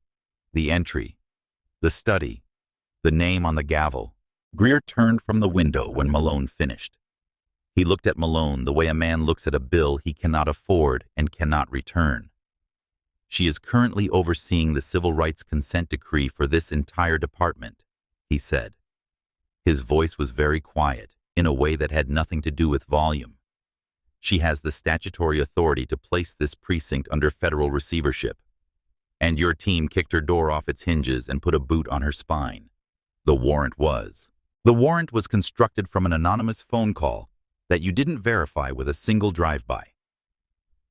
the entry, the study, the name on the gavel, Greer turned from the window when Malone finished. He looked at Malone the way a man looks at a bill he cannot afford and cannot return. She is currently overseeing the civil rights consent decree for this entire department, he said. His voice was very quiet, in a way that had nothing to do with volume. She has the statutory authority to place this precinct under federal receivership. And your team kicked her door off its hinges and put a boot on her spine. The warrant was. The warrant was constructed from an anonymous phone call that you didn't verify with a single drive-by.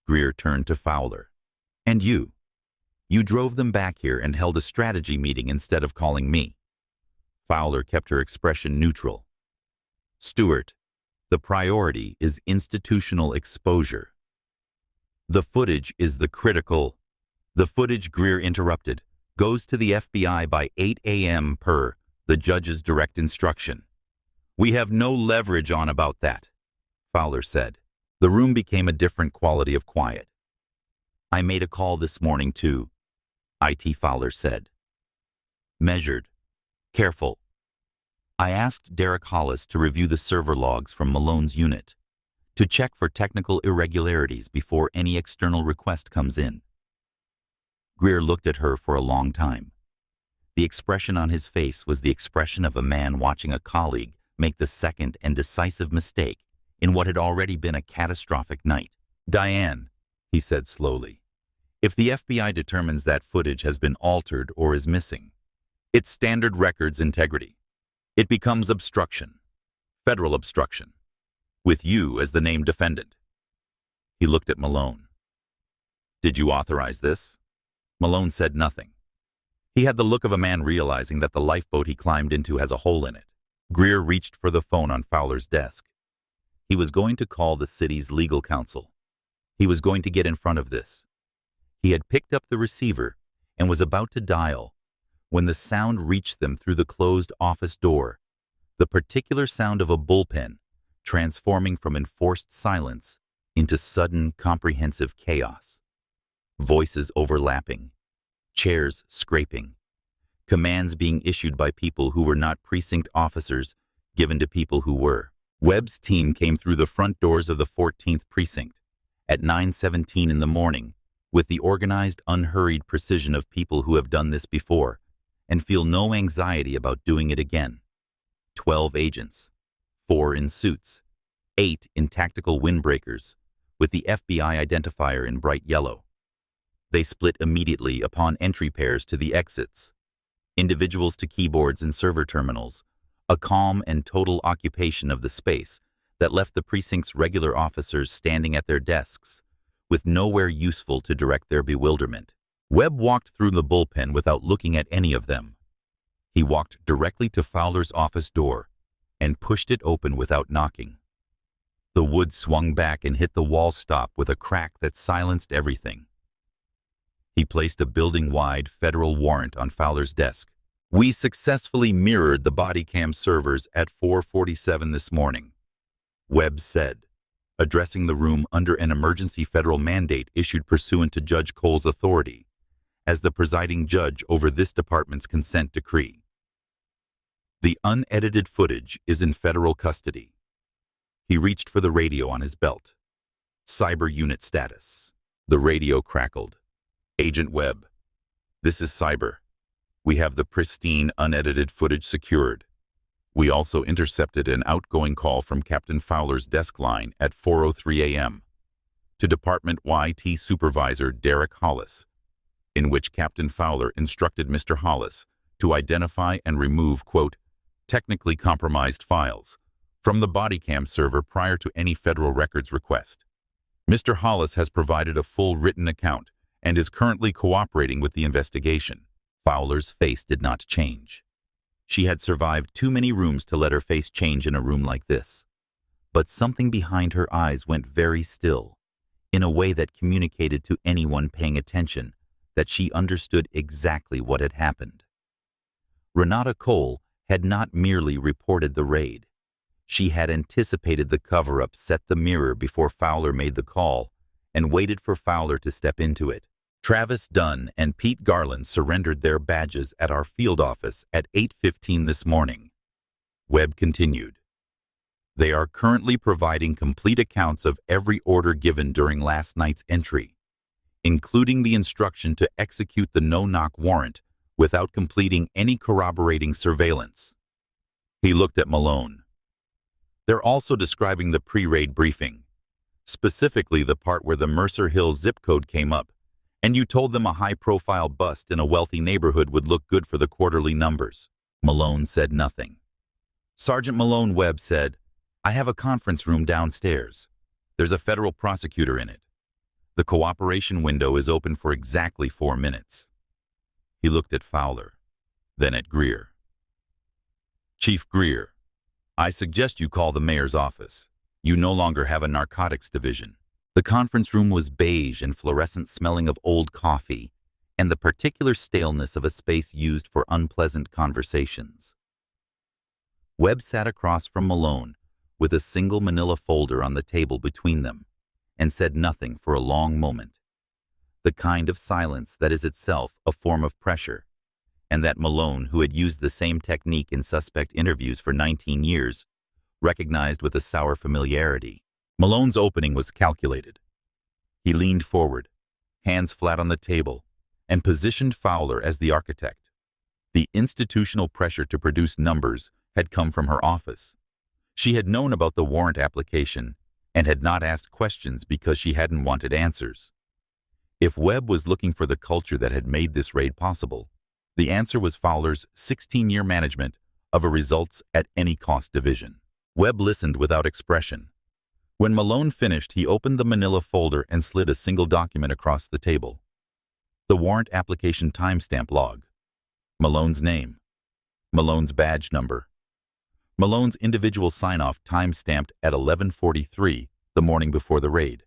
Greer turned to Fowler. And you? You drove them back here and held a strategy meeting instead of calling me. Fowler kept her expression neutral. Stewart, the priority is institutional exposure. The footage is the critical. The footage, Greer interrupted, goes to the FBI by 8 a.m. per the judge's direct instruction. We have no leverage on about that, Fowler said. The room became a different quality of quiet. I made a call this morning too, IT Fowler said. Measured. Careful. I asked Derek Hollis to review the server logs from Malone's unit, to check for technical irregularities before any external request comes in. Greer looked at her for a long time. The expression on his face was the expression of a man watching a colleague make the second and decisive mistake in what had already been a catastrophic night. Diane, he said slowly, if the FBI determines that footage has been altered or is missing, it's standard records integrity. It becomes obstruction, federal obstruction, with you as the named defendant. He looked at Malone. Did you authorize this? Malone said nothing. He had the look of a man realizing that the lifeboat he climbed into has a hole in it. Greer reached for the phone on Fowler's desk. He was going to call the city's legal counsel. He was going to get in front of this. He had picked up the receiver and was about to dial when the sound reached them through the closed office door, the particular sound of a bullpen transforming from enforced silence into sudden, comprehensive chaos. Voices overlapping, chairs scraping, commands being issued by people who were not precinct officers given to people who were. Webb's team came through the front doors of the 14th precinct at 9:17 in the morning with the organized, unhurried precision of people who have done this before and feel no anxiety about doing it again. 12 agents, 4 in suits, 8 in tactical windbreakers, with the FBI identifier in bright yellow. They split immediately upon entry pairs to the exits, individuals to keyboards and server terminals, a calm and total occupation of the space that left the precinct's regular officers standing at their desks, with nowhere useful to direct their bewilderment. Webb walked through the bullpen without looking at any of them. He walked directly to Fowler's office door and pushed it open without knocking. The wood swung back and hit the wall stop with a crack that silenced everything. He placed a building-wide federal warrant on Fowler's desk. We successfully mirrored the body cam servers at 4:47 this morning, Webb said, addressing the room under an emergency federal mandate issued pursuant to Judge Cole's authority as the presiding judge over this department's consent decree. The unedited footage is in federal custody. He reached for the radio on his belt. Cyber unit status. The radio crackled. Agent Webb, this is Cyber. We have the pristine, unedited footage secured. We also intercepted an outgoing call from Captain Fowler's desk line at 4:03 a.m. to Department YT Supervisor Derek Hollis, in which Captain Fowler instructed Mr. Hollis to identify and remove, quote, technically compromised files from the body cam server prior to any federal records request. Mr. Hollis has provided a full written account and is currently cooperating with the investigation. Fowler's face did not change. She had survived too many rooms to let her face change in a room like this. But something behind her eyes went very still, in a way that communicated to anyone paying attention that she understood exactly what had happened. Renata Cole had not merely reported the raid. She had anticipated the cover-up, set the mirror before Fowler made the call, and waited for Fowler to step into it. Travis Dunn and Pete Garland surrendered their badges at our field office at 8:15 this morning, Webb continued. They are currently providing complete accounts of every order given during last night's entry, including the instruction to execute the no-knock warrant without completing any corroborating surveillance. He looked at Malone. They're also describing the pre-raid briefing, specifically the part where the Mercer Hill zip code came up, and you told them a high-profile bust in a wealthy neighborhood would look good for the quarterly numbers. Malone said nothing. Sergeant Malone. Webb said, I have a conference room downstairs. There's a federal prosecutor in it. The cooperation window is open for exactly 4 minutes. He looked at Fowler, then at Greer. Chief Greer, I suggest you call the mayor's office. You no longer have a narcotics division. The conference room was beige and fluorescent, smelling of old coffee and the particular staleness of a space used for unpleasant conversations. Webb sat across from Malone with a single manila folder on the table between them and said nothing for a long moment, the kind of silence that is itself a form of pressure, and that Malone, who had used the same technique in suspect interviews for 19 years, recognized with a sour familiarity. Malone's opening was calculated. He leaned forward, hands flat on the table, and positioned Fowler as the architect. The institutional pressure to produce numbers had come from her office. She had known about the warrant application and had not asked questions because she hadn't wanted answers. If Webb was looking for the culture that had made this raid possible, the answer was Fowler's 16-year management of a results-at-any-cost division. Webb listened without expression. When Malone finished, he opened the manila folder and slid a single document across the table. The warrant application timestamp log. Malone's name. Malone's badge number. Malone's individual sign-off time-stamped at 11:43 the morning before the raid.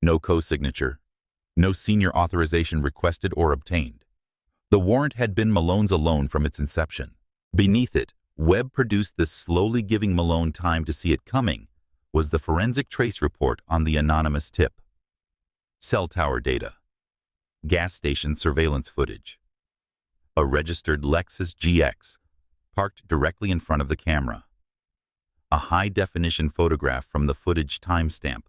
No co-signature. No senior authorization requested or obtained. The warrant had been Malone's alone from its inception. Beneath it, Webb produced this, slowly giving Malone time to see it coming, was the forensic trace report on the anonymous tip. Cell tower data. Gas station surveillance footage. A registered Lexus GX parked directly in front of the camera. A high-definition photograph from the footage timestamp,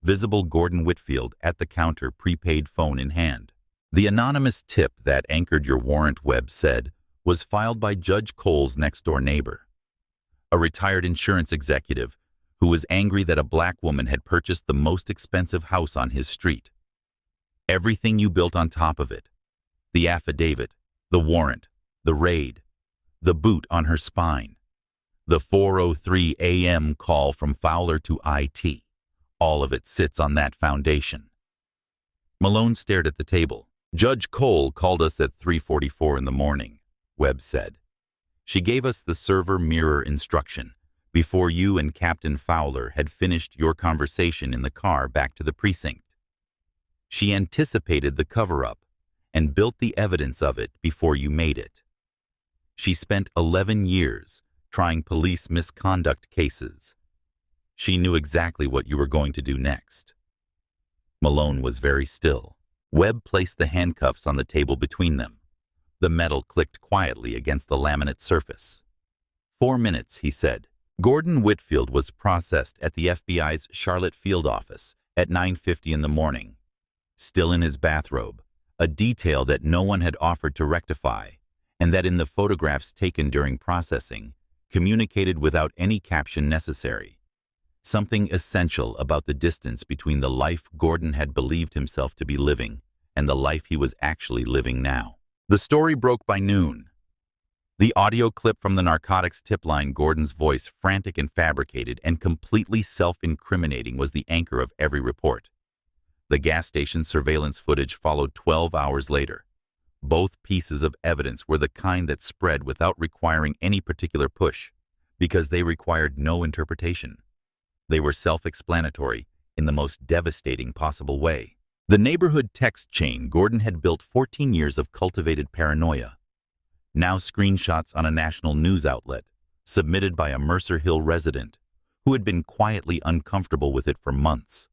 visible Gordon Whitfield at the counter, prepaid phone in hand. The anonymous tip that anchored your warrant, Webb said, was filed by Judge Cole's next-door neighbor, a retired insurance executive who was angry that a black woman had purchased the most expensive house on his street. Everything you built on top of it, the affidavit, the warrant, the raid, the boot on her spine, the 4:03 a.m. call from Fowler to IT, all of it sits on that foundation. Malone stared at the table. Judge Cole called us at 3:44 in the morning, Webb said. She gave us the server mirror instruction before you and Captain Fowler had finished your conversation in the car back to the precinct. She anticipated the cover-up and built the evidence of it before you made it. She spent 11 years trying police misconduct cases. She knew exactly what you were going to do next. Malone was very still. Webb placed the handcuffs on the table between them. The metal clicked quietly against the laminate surface. 4 minutes, he said. Gordon Whitfield was processed at the FBI's Charlotte field office at 9:50 in the morning, still in his bathrobe, a detail that no one had offered to rectify, and that in the photographs taken during processing communicated without any caption necessary. Something essential about the distance between the life Gordon had believed himself to be living and the life he was actually living now. The story broke by noon. The audio clip from the narcotics tip line, Gordon's voice, frantic and fabricated and completely self-incriminating, was the anchor of every report. The gas station surveillance footage followed 12 hours later. Both pieces of evidence were the kind that spread without requiring any particular push, because they required no interpretation. They were self-explanatory in the most devastating possible way. The neighborhood text chain Gordon had built 14 years of cultivated paranoia, now screenshots on a national news outlet, submitted by a Mercer Hill resident who had been quietly uncomfortable with it for months,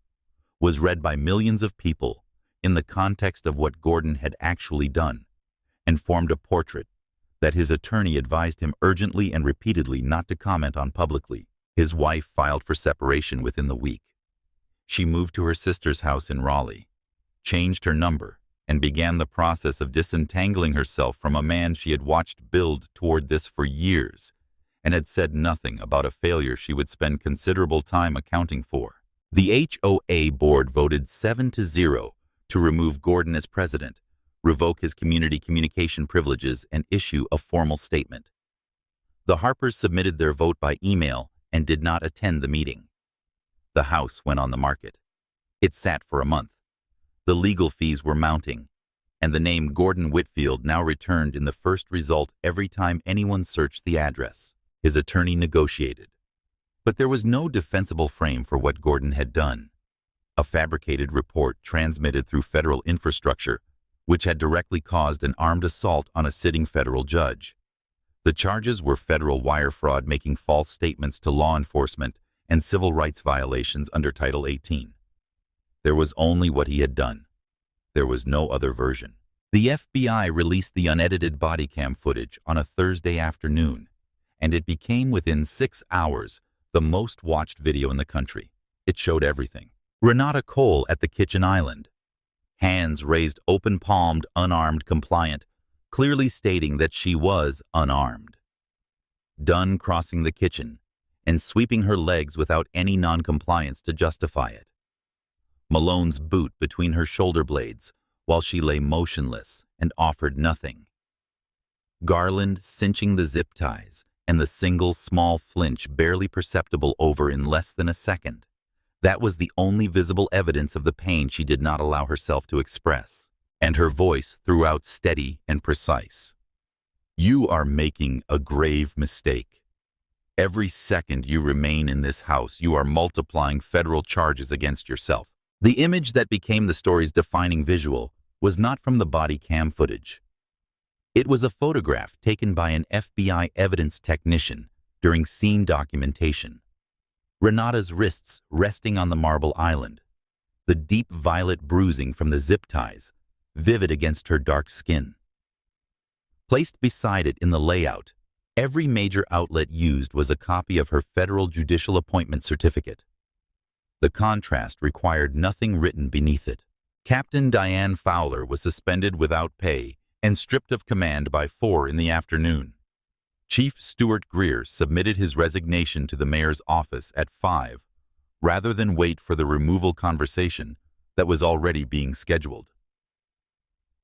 was read by millions of people in the context of what Gordon had actually done, and formed a portrait, that his attorney advised him urgently and repeatedly not to comment on publicly. His wife filed for separation within the week. She moved to her sister's house in Raleigh, changed her number, and began the process of disentangling herself from a man she had watched build toward this for years and had said nothing about a failure she would spend considerable time accounting for. The HOA board voted 7-0 to remove Gordon as president, revoke his community communication privileges, and issue a formal statement. The Harpers submitted their vote by email and did not attend the meeting. The house went on the market. It sat for a month. The legal fees were mounting, and the name Gordon Whitfield now returned in the first result every time anyone searched the address. His attorney negotiated. But there was no defensible frame for what Gordon had done. A fabricated report transmitted through federal infrastructure, which had directly caused an armed assault on a sitting federal judge. The charges were federal wire fraud, making false statements to law enforcement, and civil rights violations under Title 18. There was only what he had done. There was no other version. The FBI released the unedited body cam footage on a Thursday afternoon, and it became within 6 hours the most watched video in the country. It showed everything. Renata Cole at the kitchen island. Hands raised, open-palmed, unarmed, compliant, clearly stating that she was unarmed. Dunn crossing the kitchen and sweeping her legs without any non-compliance to justify it. Malone's boot between her shoulder blades while she lay motionless and offered nothing. Garland cinching the zip ties and the single small flinch barely perceptible over in less than a second. That was the only visible evidence of the pain she did not allow herself to express, and her voice throughout steady and precise. "You are making a grave mistake. Every second you remain in this house, you are multiplying federal charges against yourself." The image that became the story's defining visual was not from the body cam footage. It was a photograph taken by an FBI evidence technician during scene documentation. Renata's wrists resting on the marble island, the deep violet bruising from the zip ties, vivid against her dark skin. Placed beside it in the layout, every major outlet used was a copy of her federal judicial appointment certificate. The contrast required nothing written beneath it. Captain Diane Fowler was suspended without pay and stripped of command by 4 in the afternoon. Chief Stuart Greer submitted his resignation to the mayor's office at 5, rather than wait for the removal conversation that was already being scheduled.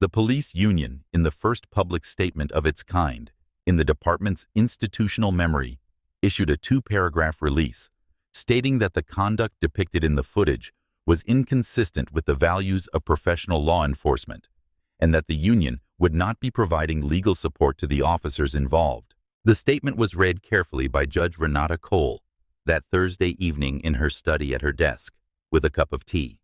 The police union, in the first public statement of its kind in the department's institutional memory, issued a 2-paragraph release stating that the conduct depicted in the footage was inconsistent with the values of professional law enforcement, and that the union would not be providing legal support to the officers involved. The statement was read carefully by Judge Renata Cole that Thursday evening in her study at her desk with a cup of tea.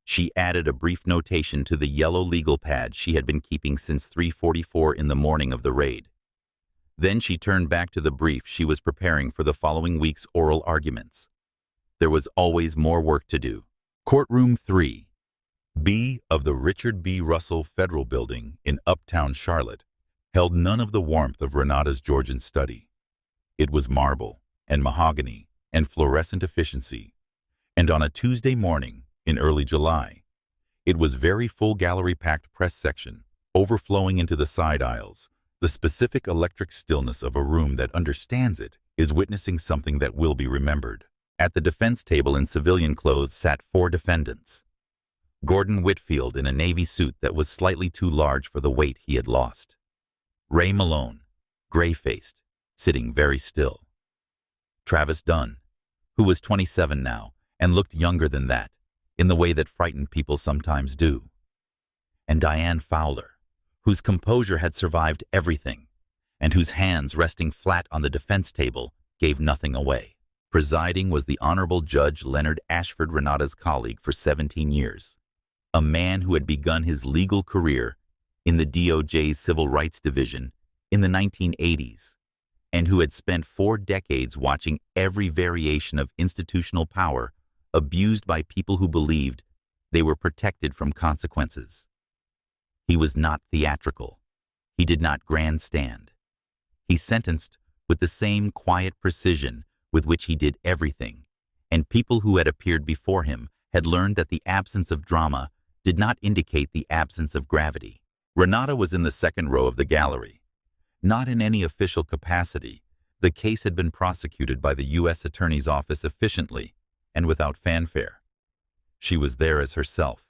She added a brief notation to the yellow legal pad she had been keeping since 3:44 in the morning of the raid. Then she turned back to the brief she was preparing for the following week's oral arguments. There was always more work to do. Courtroom 3B of the Richard B. Russell Federal Building in Uptown Charlotte held none of the warmth of Renata's Georgian study. It was marble and mahogany and fluorescent efficiency, and on a Tuesday morning in early July, it was very full gallery-packed press section, overflowing into the side aisles. The specific electric stillness of a room that understands it is witnessing something that will be remembered. At the defense table in civilian clothes sat 4 defendants. Gordon Whitfield in a navy suit that was slightly too large for the weight he had lost. Ray Malone, gray-faced, sitting very still. Travis Dunn, who was 27 now and looked younger than that, in the way that frightened people sometimes do. And Diane Fowler, whose composure had survived everything, and whose hands resting flat on the defense table gave nothing away. Presiding was the Honorable Judge Leonard Ashford, Renata's colleague for 17 years, a man who had begun his legal career in the DOJ's Civil Rights Division in the 1980s, and who had spent 4 decades watching every variation of institutional power abused by people who believed they were protected from consequences. He was not theatrical. He did not grandstand. He sentenced with the same quiet precision with which he did everything, and people who had appeared before him had learned that the absence of drama did not indicate the absence of gravity. Renata was in the second row of the gallery. Not in any official capacity, the case had been prosecuted by the U.S. Attorney's Office efficiently and without fanfare. She was there as herself.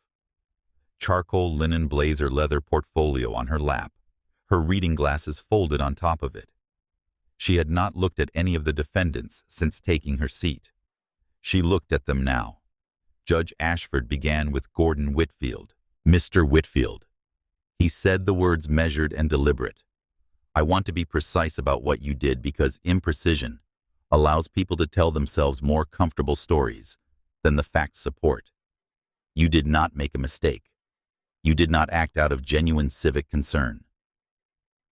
Charcoal linen blazer leather portfolio on her lap, her reading glasses folded on top of it. She had not looked at any of the defendants since taking her seat. She looked at them now. Judge Ashford began with Gordon Whitfield. "Mr. Whitfield." He said the words measured and deliberate. "I want to be precise about what you did because imprecision allows people to tell themselves more comfortable stories than the facts support. You did not make a mistake. You did not act out of genuine civic concern.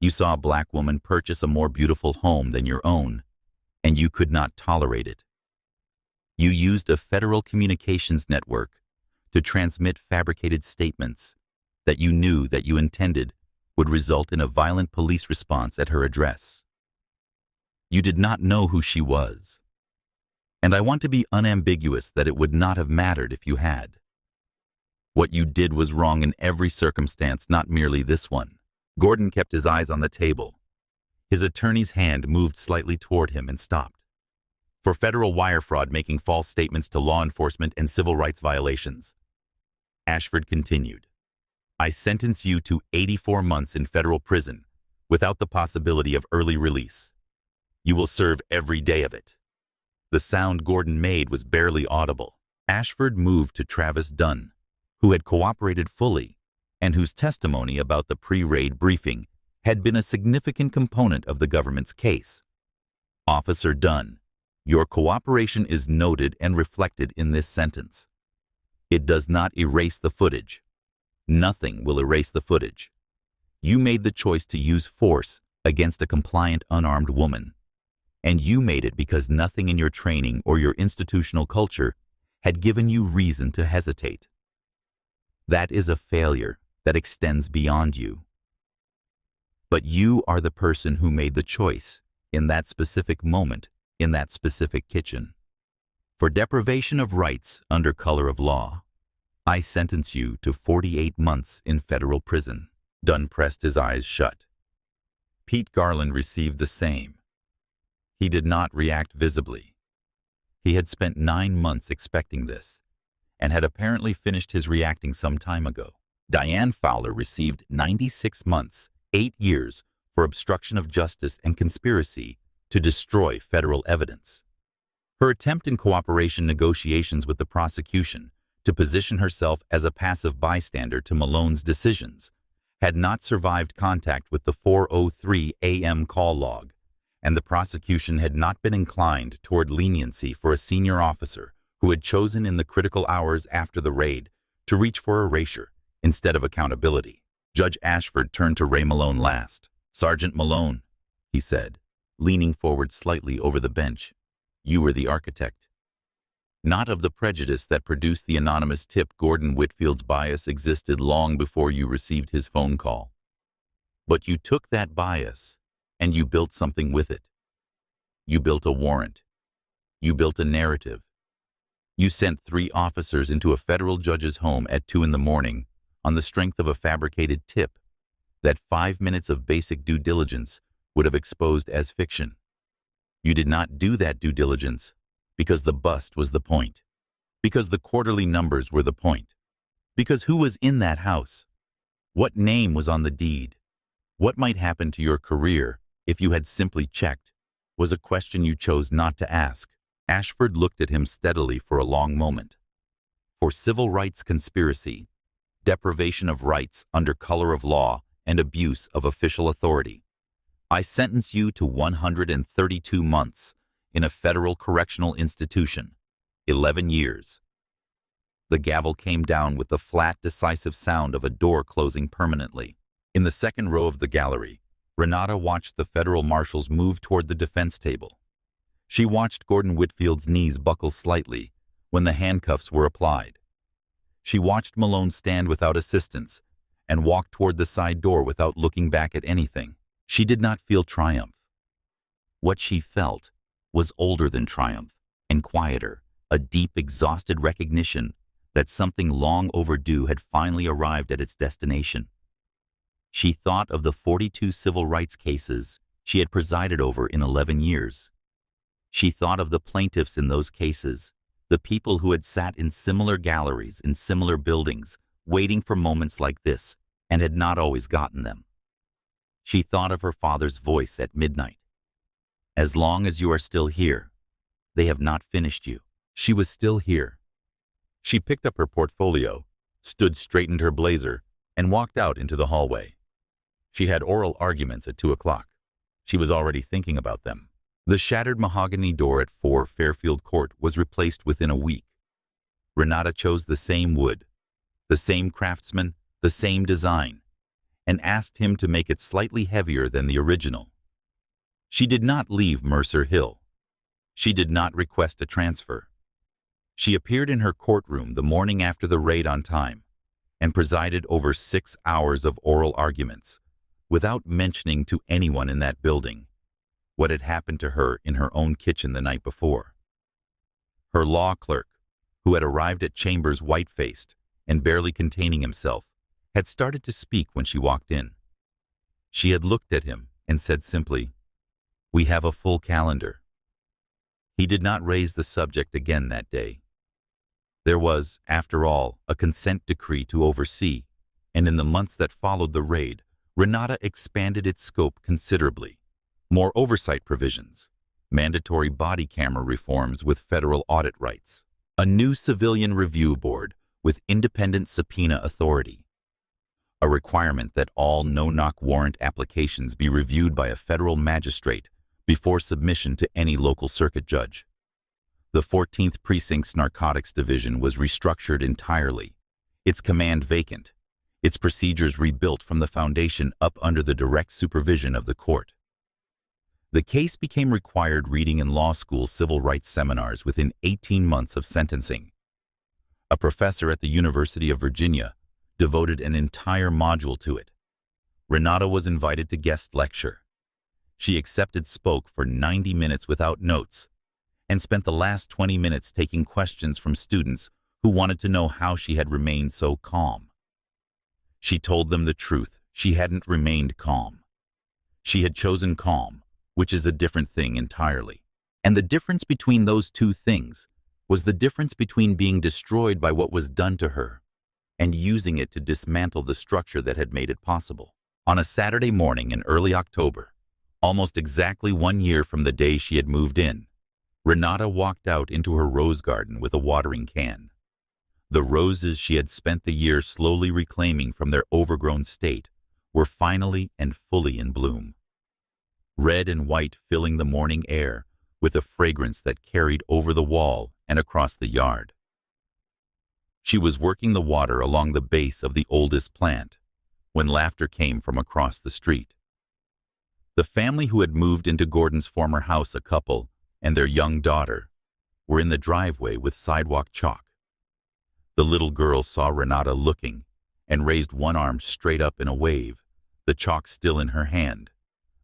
You saw a black woman purchase a more beautiful home than your own, and you could not tolerate it. You used a federal communications network to transmit fabricated statements that you knew that you intended would result in a violent police response at her address. You did not know who she was. And I want to be unambiguous that it would not have mattered if you had. What you did was wrong in every circumstance, not merely this one." Gordon kept his eyes on the table. His attorney's hand moved slightly toward him and stopped. "For federal wire fraud, making false statements to law enforcement, and civil rights violations." Ashford continued, "I sentence you to 84 months in federal prison without the possibility of early release. You will serve every day of it." The sound Gordon made was barely audible. Ashford moved to Travis Dunn, who had cooperated fully and whose testimony about the pre-raid briefing had been a significant component of the government's case. "Officer Dunn, your cooperation is noted and reflected in this sentence. It does not erase the footage. Nothing will erase the footage. You made the choice to use force against a compliant unarmed woman, and you made it because nothing in your training or your institutional culture had given you reason to hesitate. That is a failure that extends beyond you. But you are the person who made the choice in that specific moment, in that specific kitchen. For deprivation of rights under color of law, I sentence you to 48 months in federal prison." Dunn pressed his eyes shut. Pete Garland received the same. He did not react visibly. He had spent 9 months expecting this, and had apparently finished his reacting some time ago. Diane Fowler received 96 months, 8 years, for obstruction of justice and conspiracy to destroy federal evidence. Her attempt in cooperation negotiations with the prosecution to position herself as a passive bystander to Malone's decisions had not survived contact with the 4:03 a.m. call log, and the prosecution had not been inclined toward leniency for a senior officer who had chosen in the critical hours after the raid to reach for erasure instead of accountability. Judge Ashford turned to Ray Malone last. "Sergeant Malone," he said, leaning forward slightly over the bench, "you were the architect. Not of the prejudice that produced the anonymous tip. Gordon Whitfield's bias existed long before you received his phone call. But you took that bias and you built something with it. You built a warrant. You built a narrative. You sent 3 officers into a federal judge's home at 2 in the morning on the strength of a fabricated tip that 5 minutes of basic due diligence would have exposed as fiction. You did not do that due diligence because the bust was the point, because the quarterly numbers were the point, because who was in that house, what name was on the deed, what might happen to your career if you had simply checked, was a question you chose not to ask." Ashford looked at him steadily for a long moment. "For civil rights conspiracy, deprivation of rights under color of law, and abuse of official authority, I sentence you to 132 months in a federal correctional institution, 11 years. The gavel came down with the flat, decisive sound of a door closing permanently. In the second row of the gallery, Renata watched the federal marshals move toward the defense table. She watched Gordon Whitfield's knees buckle slightly when the handcuffs were applied. She watched Malone stand without assistance and walk toward the side door without looking back at anything. She did not feel triumph. What she felt was older than triumph and quieter, a deep, exhausted recognition that something long overdue had finally arrived at its destination. She thought of the 42 civil rights cases she had presided over in 11 years. She thought of the plaintiffs in those cases, the people who had sat in similar galleries in similar buildings, waiting for moments like this, and had not always gotten them. She thought of her father's voice at midnight. As long as you are still here, they have not finished you. She was still here. She picked up her portfolio, straightened her blazer, and walked out into the hallway. She had oral arguments at 2 o'clock. She was already thinking about them. The shattered mahogany door at 4 Fairfield Court was replaced within a week. Renata chose the same wood, the same craftsman, the same design, and asked him to make it slightly heavier than the original. She did not leave Mercer Hill. She did not request a transfer. She appeared in her courtroom the morning after the raid on time and presided over 6 hours of oral arguments without mentioning to anyone in that building what had happened to her in her own kitchen the night before. Her law clerk, who had arrived at chambers white-faced and barely containing himself, had started to speak when she walked in. She had looked at him and said simply, "We have a full calendar." He did not raise the subject again that day. There was, after all, a consent decree to oversee, and in the months that followed the raid, Renata expanded its scope considerably. More oversight provisions, mandatory body camera reforms with federal audit rights, a new civilian review board with independent subpoena authority, a requirement that all no-knock warrant applications be reviewed by a federal magistrate before submission to any local circuit judge. The 14th Precinct's Narcotics Division was restructured entirely, its command vacant, its procedures rebuilt from the foundation up under the direct supervision of the court. The case became required reading in law school civil rights seminars within 18 months of sentencing. A professor at the University of Virginia devoted an entire module to it. Renata was invited to guest lecture. She spoke for 90 minutes without notes and spent the last 20 minutes taking questions from students who wanted to know how she had remained so calm. She told them the truth. She hadn't remained calm. She had chosen calm, which is a different thing entirely. And the difference between those two things was the difference between being destroyed by what was done to her and using it to dismantle the structure that had made it possible. On a Saturday morning in early October, almost exactly 1 year from the day she had moved in, Renata walked out into her rose garden with a watering can. The roses she had spent the year slowly reclaiming from their overgrown state were finally and fully in bloom. Red and white filling the morning air with a fragrance that carried over the wall and across the yard. She was working the water along the base of the oldest plant when laughter came from across the street. The family who had moved into Gordon's former house, a couple and their young daughter, were in the driveway with sidewalk chalk. The little girl saw Renata looking and raised one arm straight up in a wave, the chalk still in her hand,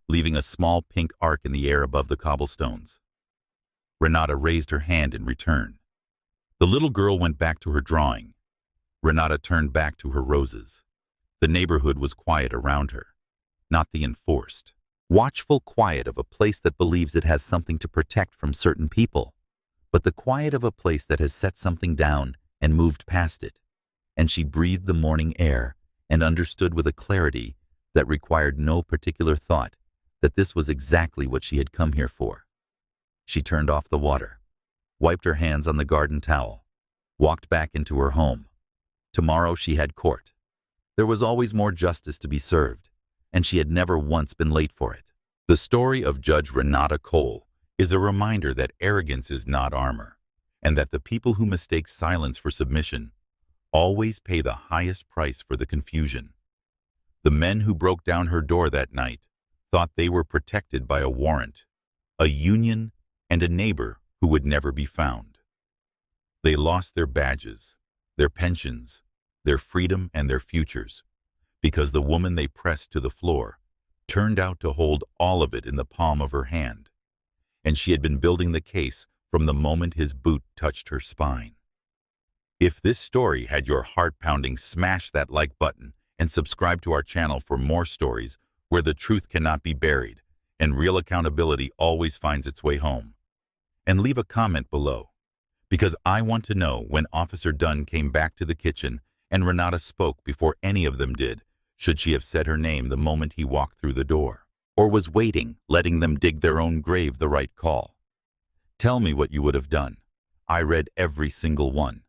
leaving a small pink arc in the air above the cobblestones. Renata raised her hand in return. The little girl went back to her drawing. Renata turned back to her roses. The neighborhood was quiet around her, not the enforced, watchful quiet of a place that believes it has something to protect from certain people, but the quiet of a place that has set something down and moved past it. And she breathed the morning air and understood with a clarity that required no particular thought that this was exactly what she had come here for. She turned off the water, wiped her hands on the garden towel, walked back into her home. Tomorrow she had court. There was always more justice to be served, and she had never once been late for it. The story of Judge Renata Cole is a reminder that arrogance is not armor, and that the people who mistake silence for submission always pay the highest price for the confusion. The men who broke down her door that night thought they were protected by a warrant, a union, and a neighbor who would never be found. They lost their badges, their pensions, their freedom, and their futures, because the woman they pressed to the floor turned out to hold all of it in the palm of her hand. and she had been building the case from the moment his boot touched her spine. If this story had your heart pounding, smash that like button and subscribe to our channel for more stories where the truth cannot be buried and real accountability always finds its way home. And leave a comment below, because I want to know when Officer Dunn came back to the kitchen and Renata spoke before any of them did. Should she have said her name the moment he walked through the door? Or was waiting, letting them dig their own grave, the right call? Tell me what you would have done. I read every single one.